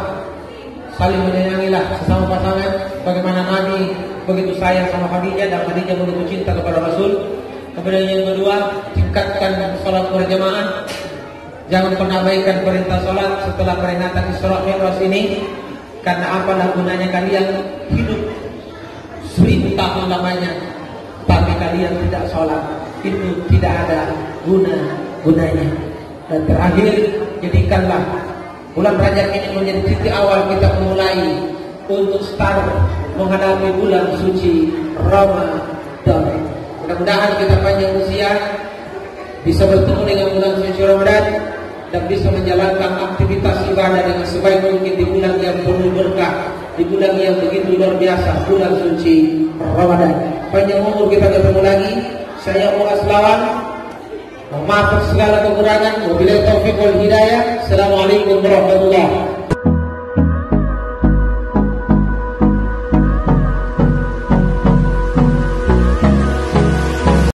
[SPEAKER 1] saling menyayangilah sesama pasangan. Bagaimana Nabi begitu sayang sama Khadijah dan Khadijah begitu cinta kepada Rasul. Kemudian yang kedua, tingkatkan salat berjamaah. Jangan pernah abaikan perintah salat setelah peringatan Isra Mi'raj ini. Karena apalah gunanya kalian hidup 1000 tahun lamanya, tapi kalian tidak salat, itu tidak ada gunanya. Dan terakhir, jadikanlah bulan Rajab ini menjadi titik awal kita memulai untuk start menghadapi bulan suci Ramadan. Mudah-mudahan kita panjang usia, bisa bertemu dengan bulan suci Ramadan, dan bisa menjalankan aktivitas ibadah dengan sebaik mungkin di bulan yang penuh berkah, di bulan yang begitu luar biasa, bulan suci Ramadan. Panjang umur kita ketemu lagi. Saya Muaz Lawan, maaf segala kekurangan. Wabillahi taufiq wal hidayah. Assalamualaikum warahmatullahi wabarakatuh.